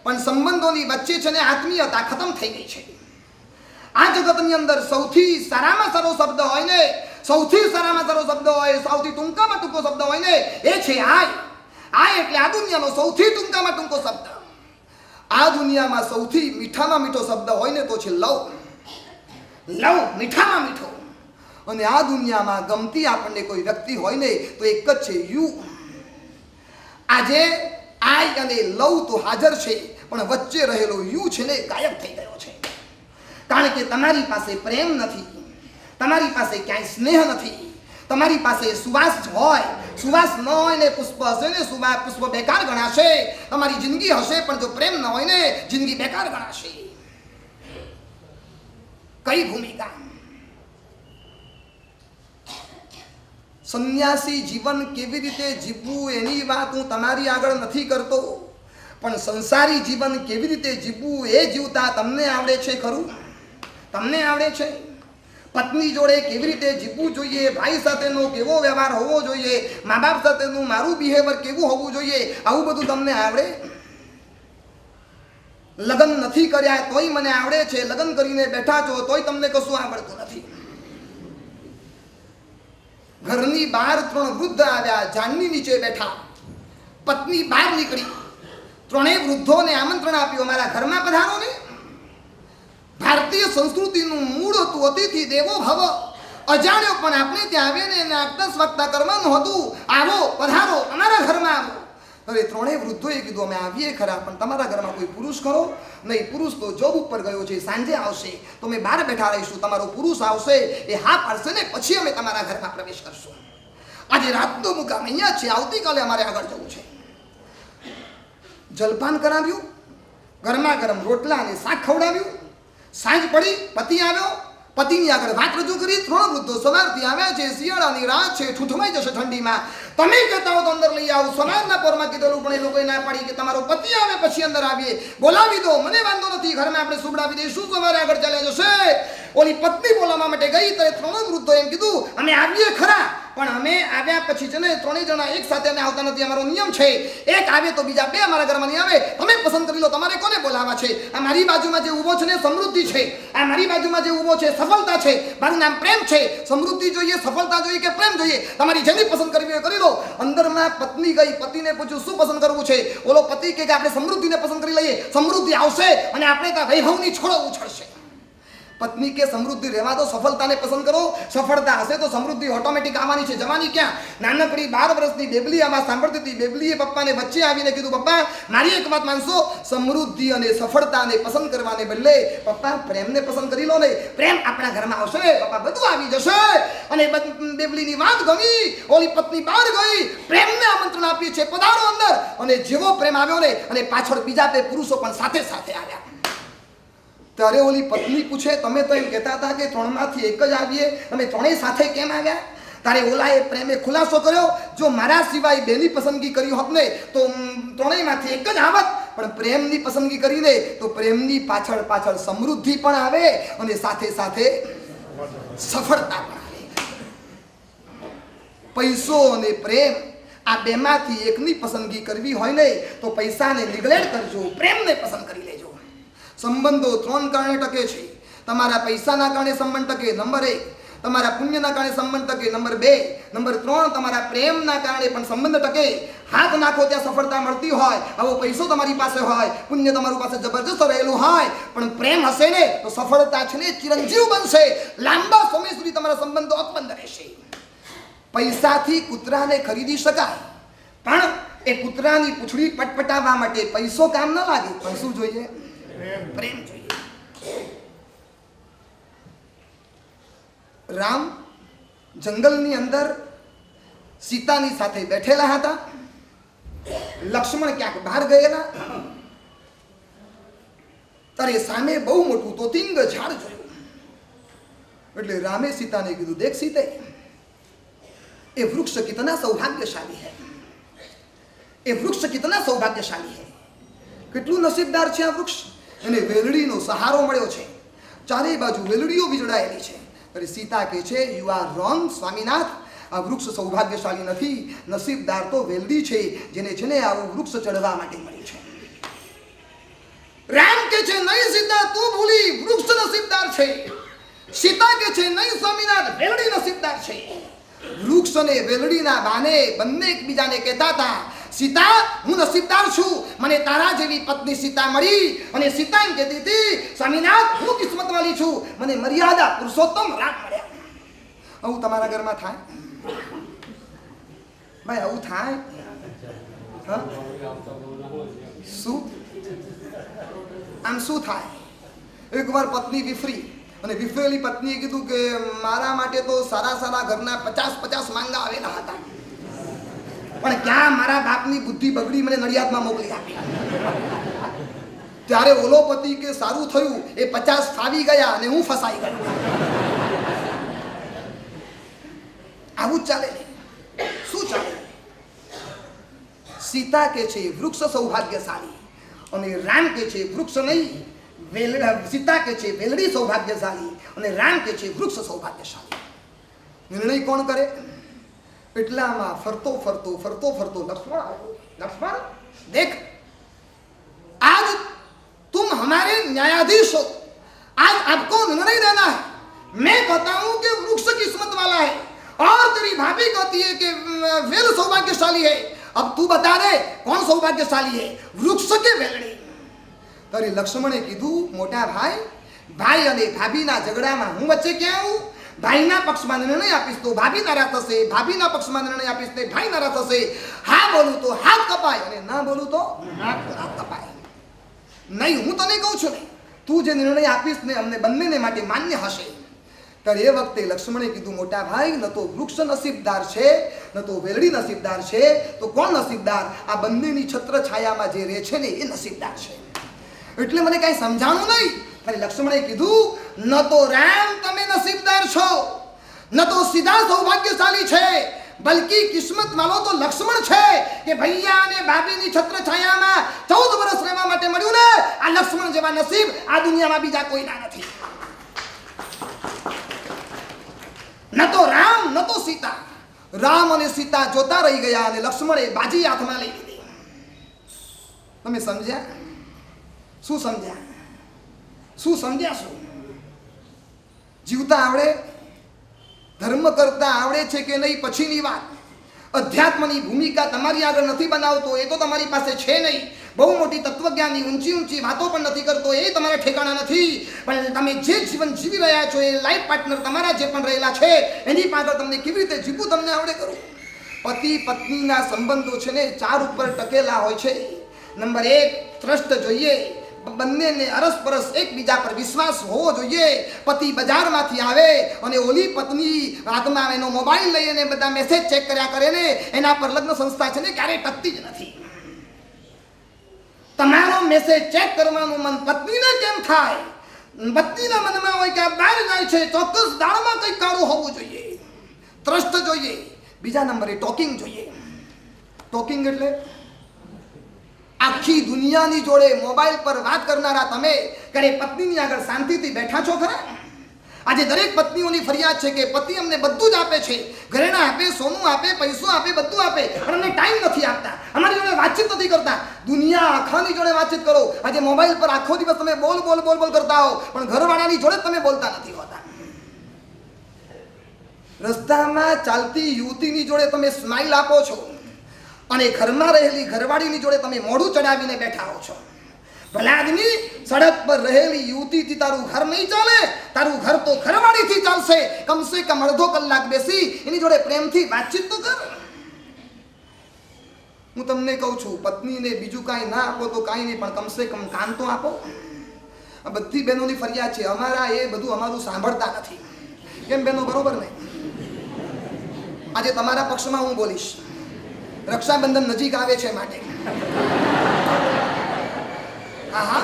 પણ સંબંધોની વચ્ચે છે ને આત્મીયતા ખતમ થઈ ગઈ છે. આ જગતની અંદર સૌથી સારામાં સારો શબ્દ હોય ને, સૌથી સારામાં સારો શબ્દ હોય, સૌથી ટૂંકામાં ટૂંકો શબ્દ હોય ને એ છે આય. આય એટલે આ દુનિયાનો સૌથી ટૂંકામાં ટૂંકો શબ્દ. આ દુનિયામાં સૌથી મીઠામાં મીઠો શબ્દ હોય ને તો છે લવ. લવ મીઠામાં મીઠો. અને આ દુનિયામાં ગમતી આપણને કોઈ વ્યક્તિ હોય ને તો એક જ છે યુ. આજે આય અને લવ તો હાજર છે પણ વચ્ચે રહેલો યુ છે ને ગાયબ થઈ ગયો છે. કારણ કે તમારી પાસે પ્રેમ નથી, તમારી પાસે ક્યાંય સ્નેહ નથી, તમારી પાસે સુવાસ હોય, સુવાસ ન હોય ને પુષ્પ હશે ને પુષ્પ બેકાર ગણાશે. તમારી જિંદગી હશે પણ જો પ્રેમ ન હોય ને જિંદગી બેકાર ગણાશે. કઈ ભૂમિકા? સંન્યાસી જીવન કેવી રીતે જીવવું એની વાત હું તમારી આગળ નથી કરતો, પણ સંસારી જીવન કેવી રીતે જીવવું એ જીવતા તમને આવડે છે ખરું? તમને આવડે છે? પત્ની જોડે કેવી રીતે જીવવું જોઈએ, ભાઈ સાથેનો કેવો વ્યવહાર હોવો જોઈએ, મા બાપ સાથેનું મારું બિહેવિયર કેવું હોવું જોઈએ, આવું બધું તમને આવડે? લગ્ન નથી કર્યા તોય મને આવડે છે, લગ્ન કરીને બેઠા છો તોય તમને કશું આવડતું નથી. ઘરની બહાર 3 વૃદ્ધ આવ્યા, ઝાડની નીચે બેઠા, પત્ની બહાર નીકળી, 3 વૃદ્ધોને આમંત્રણ આપ્યું અમારા ઘરમાં પધારો ને. ભારતીય સંસ્કૃતિનું મૂળ હતું અતિથિ દેવો ભવ. અજાણ્યો પણ આપણે ત્યાં આવે ને એને આગતા સ્વાગતા કરવાનું હતું. આવો પધારો અમારા ઘરમાં આવો. હવે 3 વૃદ્ધોએ કીધું અમે આવીએ ખરા પણ તમારા ઘરમાં કોઈ પુરુષ ખરો? નહીં, પુરુષ તો જોબ ઉપર ગયો છે, સાંજે આવશે તો અમે બહાર બેઠા રહીશું. તમારો પુરુષ આવશે એ હા પાડશે ને પછી અમે તમારા ઘરમાં પ્રવેશ કરશું. આજે રાતનો મુકામ અહીંયા છે, આવતીકાલે અમારે આગળ જવું છે. જલપાન કરાવ્યું, ગરમા ગરમ રોટલા અને શાક ખવડાવ્યું. સાંજ પડી, પતિ આવ્યો, પતિની આગળ વાત રજૂ કરી. 3 વૃદ્ધો સવારથી આવ્યા છે, શિયાળાની રાત છે, ઠૂઠમાઈ જશે ઠંડીમાં, તમે કહેતા હો તો અંદર લઈ આવો. સવારના પોરમાં કીધેલું પણ એ લોકોએ ના પાડી કે તમારો પતિ આવે પછી અંદર આવીએ. બોલાવી દો, મને વાંધો નથી, ઘરમાં આપણે સુવડાવી દઈશું, સવારે આગળ ચાલ્યા જશે. ઓલી પત્ની બોલાવવા માટે ગઈ ત્યારે 3 વૃદ્ધો એમ કીધું અમે આવીએ ખરા પણ અમે આવ્યા પછી છે ને 3 જણા એક સાથે અમે આવતા નથી, અમારો નિયમ છે. એક આવે તો બીજા 2 અમારા ઘરમાં નહીં આવે. તમે પસંદ કરી લો તમારે કોને બોલાવવા છે. આ મારી બાજુમાં જે ઊભો છે ને સમૃદ્ધિ છે, આ મારી બાજુમાં જે ઊભો છે સફળતા છે, મારું નામ પ્રેમ છે. સમૃદ્ધિ જોઈએ, સફળતા જોઈએ કે પ્રેમ જોઈએ? તમારી જેની પસંદ કરવી હોય કરી લો. અંદરમાં પત્ની ગઈ, પતિને પૂછ્યું શું પસંદ કરવું છે? ઓલો પતિ કે આપણે સમૃદ્ધિને પસંદ કરી લઈએ, સમૃદ્ધિ આવશે અને આપણે ત્યાં વૈભવની છોડો ઉછળશે. પત્ની કે સમૃદ્ધિ રહેવા દો, સફળતાને પસંદ કરો. સફળતા હશે તો સમૃદ્ધિ ઓટોમેટિક આવવાની છે, જવાની ક્યાં? નાનકડી 12 વર્ષની બેબલી આમાં સાંભળતી હતી. બેબલીએ પપ્પાને વચ્ચે આવીને કીધું પપ્પા મારી એક વાત માનશો, સમૃદ્ધિ અને સફળતાને પસંદ કરવાને બદલે પપ્પા પ્રેમને પસંદ કરી લો ને, પ્રેમ આપણા ઘરમાં આવશે પપ્પા, બધું આવી જશે. અને બેબલીની વાત ગમી, ઓલી પત્ની બહાર ગઈ, પ્રેમને આમંત્રણ આપ્યું છે પધારો અંદર. અને જેવો પ્રેમ આવ્યો ને અને પાછળ બીજા 2 પુરુષો પણ સાથે સાથે આવ્યા. ત્યારે ઓલી પત્ની પૂછે તમે તો એમ કહેતા હતા કે 3માંથી એક જ આવીએ, અમે 3 સાથે કેમ આવ્યા? તારે ઓલાએ પ્રેમે ખુલાસો કર્યો જો મારા સિવાય 2ની પસંદગી કરી હોત ને તો 3માંથી એક જ આવત, પણ પ્રેમની પસંદગી કરીને તો પ્રેમની પાછળ પાછળ સમૃદ્ધિ પણ આવે અને સાથે સાથે સફળતા પણ આવે. પૈસો અને પ્રેમ આ 2માંથી એકની પસંદગી કરવી હોય ને તો પૈસાને નિગ્લેક્ટ કરજો, પ્રેમને પસંદ કરી લેજો. સંબંધો 3 કારણે ટકે છે. તમારા પૈસાના કારણે સંબંધ ટકે, નંબર 1. તમારા પુણ્યના કારણે સંબંધ ટકે, નંબર 2. નંબર 3 તમારા પ્રેમના કારણે પણ સંબંધ ટકે. હાથ નાખો ત્યાં સફળતા મળતી હોય, આવો પૈસો તમારી પાસે હોય, પુણ્ય તમારી પાસે જબરજસ્ત રહેલું હોય, પણ પ્રેમ હશે ને તો સફળતા છે ને ચિરંજીવ બનશે. લાંબા સમય સુધી તમારા સંબંધો અકબંધ રહેશે. પૈસાથી કૂતરાને ખરીદી શકાય પણ એ કૂતરાની પૂંછડી પટપટાવવા માટે પૈસો કામ ન લાગે, પણ શું જોઈએ? પ્રેમ જોઈએ. રામ જંગલની અંદર સીતાની સાથે બેઠેલા હતા. લક્ષ્મણ ક્યાંક બહાર ગયેલા, તારે સામે બહુ મોટું તોતિંગ ઝાડ જોયું. એટલે રામે સીતાને કીધું, દેખ સીતે, ये वृक्ष कितना सौभाग्यशाली है, ये वृक्ष कितना सौभाग्यशाली है. કેટલું નસીબદાર છે આ વૃક્ષ. એને વેલડીનો સહારો મળ્યો છે, ચારે બાજુ વેલડીઓ વીજળાયેલી છે. અરે સીતા કહે છે, યુ આર રોંગ સ્વામીનાથ, આ વૃક્ષ સૌભાગ્યશાળી નથી, નસીબદાર તો વેલડી છે, જેને છે ને આવું વૃક્ષ ચડવા માટે મળ્યું છે. રામ કે છે, નહીં સીતા, તું ભૂલી, વૃક્ષ નસીબદાર છે. સીતા કે છે, નહીં સ્વામીનાથ, વેલડી નસીબદાર છે. વૃક્ષ અને વેલડીના બાને બંને એકબીજાને કહેતા હતા, સીતા, હું નસીબદાર છું, મને તારા જેવી પત્ની સીતા મળી. અને સીતા એમ કહેતી હતી, સ્વામીનાથ, હું કિસ્મત વાળી છું, મને મર્યાદા પુરુષોત્તમ રામ મળ્યા. આવું તમારા ઘરમાં થાય ભાઈ? આવું થાય? હા, શું આમ શું થાય? એકવાર પત્ની વિફરી અને વિફરેલી પત્નીએ કીધું કે મારા માટે તો સારા સારા ઘરના 50 માંગા આવેલા હતા, પણ ક્યાં મારા બાપની બુદ્ધિ બગડી, મને નડિયાદમાં મોકલી આપી. ત્યારે ઓલો પતિ કે સારું થયું, એ 50 ફાવી ગયા અને હું ફસાઈ ગયો. આવું જ ચાલે ને? શું ચાલે? સીતા કે છે વૃક્ષ સૌભાગ્યશાળી, અને રામ કે છે વૃક્ષ નહીં, સીતા કે છે વેલડી સૌભાગ્યશાળી, અને રામ કે છે વૃક્ષ સૌભાગ્યશાળી. નિર્ણય કોણ કરે? એટલામાં ફરતો ફરતો લક્ષ્મણ આવ્યો. लक्ष्मण देख, आज तुम हमारे न्यायाधीश हो, आज आपको निर्णय देना है. मैं कहता हूं कि वृक्ष किस्मत वाला है और तेरी भाभी कहती है कि वेल सौभाग्यशाली है. अब तू बता दे कौन सौभाग्यशाली है, वृक्ष के वेलड़ी? ત્યારે લક્ષ્મણે કીધું, મોટા ભાઈ, ભાઈ અને ભાભીના ઝઘડામાં હું વચ્ચે ક્યાં આવું? ભાઈના પક્ષમાં નિર્ણય આપીશ તો ભાભી નારાજ થશે, ભાભીના પક્ષમાં નિર્ણય આપીશ તો ભાઈ નારાજ થશે. હા બોલું તો હાથ કપાય અને ના બોલું તો નાક કપાય. નહીં, હું તને કહું છું ને, તું જે નિર્ણય આપીશ ને અમને બંનેને માટે માન્ય હશે. ત્યારે એ વખતે લક્ષ્મણે કીધું, મોટા ભાઈ, ન તો વૃક્ષ નસીબદાર છે, ન તો વેલડી નસીબદાર છે, તો કોણ નસીબદાર? આ બંનેની છત્ર છાયામાં જે રહે છે ને એ નસીબદાર છે. એટલે મને કઈ સમજાણું નહીં. ત્યારે લક્ષ્મણે કીધું, ન તો રામ તમે નસીબદાર છો, ન તો સીધા સૌભાગ્યશાળી છે, બલકી કિસ્મત વાળો તો લક્ષ્મણ છે કે ભૈયા અને ભાભીની છત્ર છાયામાં 14 વર્ષ રહેવા માટે મળ્યું ને. આ લક્ષ્મણ જેવા નસીબ આ દુનિયામાં બીજા કોઈના નથી. ન તો રામ ન તો સીતા. રામ અને સીતા જોતા રહી ગયા અને લક્ષ્મણે બાજી હાથમાં લઈ લીધી. તમે સમજ્યા? શું સમજ્યા? શું સમજ્યા? શું જીવતા આવડે? ધર્મ કરતા આવડે છે કે નહીં પછીની વાત. અધ્યાત્મની ભૂમિકા તમારી આગળ નથી બનાવતો એ તો તમારી પાસે છે નહીં. બહુ મોટી તત્વજ્ઞાનની ઊંચી વાતો પણ નથી કરતો એ તમારા ઠેકાણા નથી. પણ તમે જે જીવન જીવી રહ્યા છો એ લાઈફ પાર્ટનર તમારા જે પણ રહેલા છે એની પાછળ તમને કેવી રીતે જીવવું તમને આવડે કરું. પતિ પત્નીના સંબંધો છે ને 4 ઉપર ટકેલા હોય છે. નંબર 1, ટ્રસ્ટ જોઈએ. બંનેને અરસપરસ એકબીજા પર વિશ્વાસ હોવો જોઈએ. પતિ બજારમાંથી આવે અને ઓલી પત્ની હાથમાં એનો મોબાઈલ લઈ અને બધા મેસેજ ચેક કર્યા કરે ને એના પર લગ્ન સંસ્થા છે ને ક્યારેય ટકતી જ નથી. તમારો મેસેજ ચેક કરવાનું મન પત્નીને કેમ થાય? પત્નીના મનમાં હોય કે આ બહાર જાય છે, ચોક્કસ દાળમાં કંઈક કાળું હોવું જોઈએ. ટ્રસ્ટ જોઈએ. બીજા નંબરે ટોકિંગ જોઈએ. ટોકિંગ એટલે આખી દુનિયાની જોડે મોબાઈલ પર વાત કરનારા તમે ક્યારે પત્નીની આગળ શાંતિથી બેઠા છો ખરા? આજે દરેક પત્નીઓની ફરિયાદ છે કે પતિ અમને બધું જ આપે છે, ઘરેણા આપે, સોનું આપે, પૈસો આપે, બધું આપે, પણ અમને ટાઈમ નથી આપતા, અમારી જોડે વાતચીત નથી કરતા. દુનિયા આખાની જોડે વાતચીત કરો. આજે મોબાઈલ પર આખો દિવસ તમે બોલ કરતા હો, પણ ઘરવાળાની જોડે તમે બોલતા નથી હોતા. રસ્તામાં ચાલતી યુવતીની જોડે તમે સ્માઈલ આપો છો અને ઘરમાં રહેલી ઘરવાળીની જોડે તમે મોઢું ચડાવીને બેઠા હો છો. ભલા આદમી, સડક પર રહેલી યુવતીથી તારું ઘર નહીં ચાલે, તારું ઘર તો ઘરવાળીથી ચાલશે. કમસે કમ અડધો કલાક બેસી એની જોડે પ્રેમથી વાતચીત તો કર. હું તમને કહું છું, પત્નીને બીજું કાંઈ ના આપો તો કાંઈ નહીં, પણ કમસે કમ કાન તો આપો. આ બધી બહેનોની ફરિયાદ છે. અમારા એ બધું અમારું સાંભળતા નથી. કેમ બહેનો, બરોબર નહીં? આજે તમારા પક્ષમાં હું બોલીશ. રક્ષાબંધન નજીક આવે છે માટે. હા,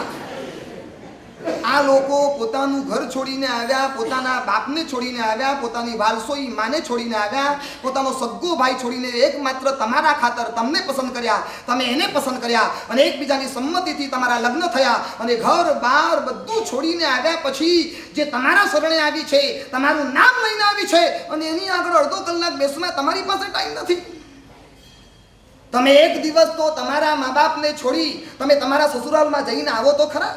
આ લોકો પોતાનું ઘર છોડીને આવ્યા, પોતાના બાપને છોડીને આવ્યા, પોતાની વાલસોઈ માને છોડીને આવ્યા, પોતાનો સગ્ગો ભાઈ છોડીને એકમાત્ર તમારા ખાતર તમને પસંદ કર્યા, તમે એને પસંદ કર્યા અને એકબીજાની સંમતિથી તમારા લગ્ન થયા અને ઘર બાર બધું છોડીને આવ્યા પછી જે તમારા શરણે આવી છે, તમારું નામ લઈને આવી છે અને એની આગળ અડધો કલાક બેસવા તમારી પાસે ટાઈમ નથી. તમે એક દિવસ તો તમારા મા બાપને છોડી તમે તમારા સસુરાલમાં જઈને આવો તો ખરા.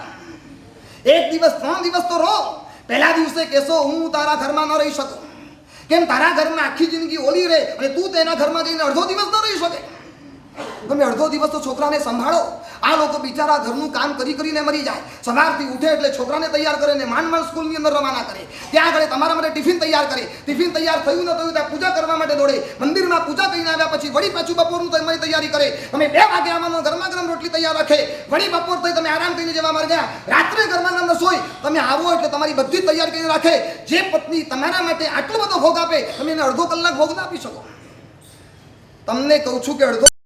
એક દિવસ 3 દિવસ તો રહો. પહેલા દિવસે કહેશો હું તારા ઘરમાં ન રહી શકું. કેમ? તારા ઘરમાં આખી જિંદગી ઓલી રહે અને તું તેના ઘરમાં જઈને અડધો દિવસ ન રહી શકે. તમે અડધો દિવસ તો છોકરાને સંભાળો. આ લોકો બિચારા ઘરનું કામ કરી કરીને મરી જાય. સવારથી ઉઠે એટલે છોકરાને તૈયાર કરે ને માંડ સ્કૂલની અંદર રવાના કરે. ત્યાં આગળ તમારા માટે ટિફિન તૈયાર કરે. ટિફિન તૈયાર થયું ન થયું ત્યાં પૂજા કરવા માટે દોડે. મંદિરમાં પૂજા કરીને આવ્યા પછી વળી પાછું બપોરનું તમારી તૈયારી કરે. તમે 2 વાગે આવવાનો ગરમા ગરમ રોટલી તૈયાર રાખે. વળી બપોર થઈ તમે આરામ કરીને જવા માર ગયા. રાત્રે ગરમા ગરમ રસોઈ. તમે આવો એટલે તમારી બધી તૈયાર કરીને રાખે. જે પત્ની તમારા માટે આટલો બધો ભોગ આપે તમે એને અડધો કલાક ભોગ ના આપી શકો. તમને કહું છું કે અડધો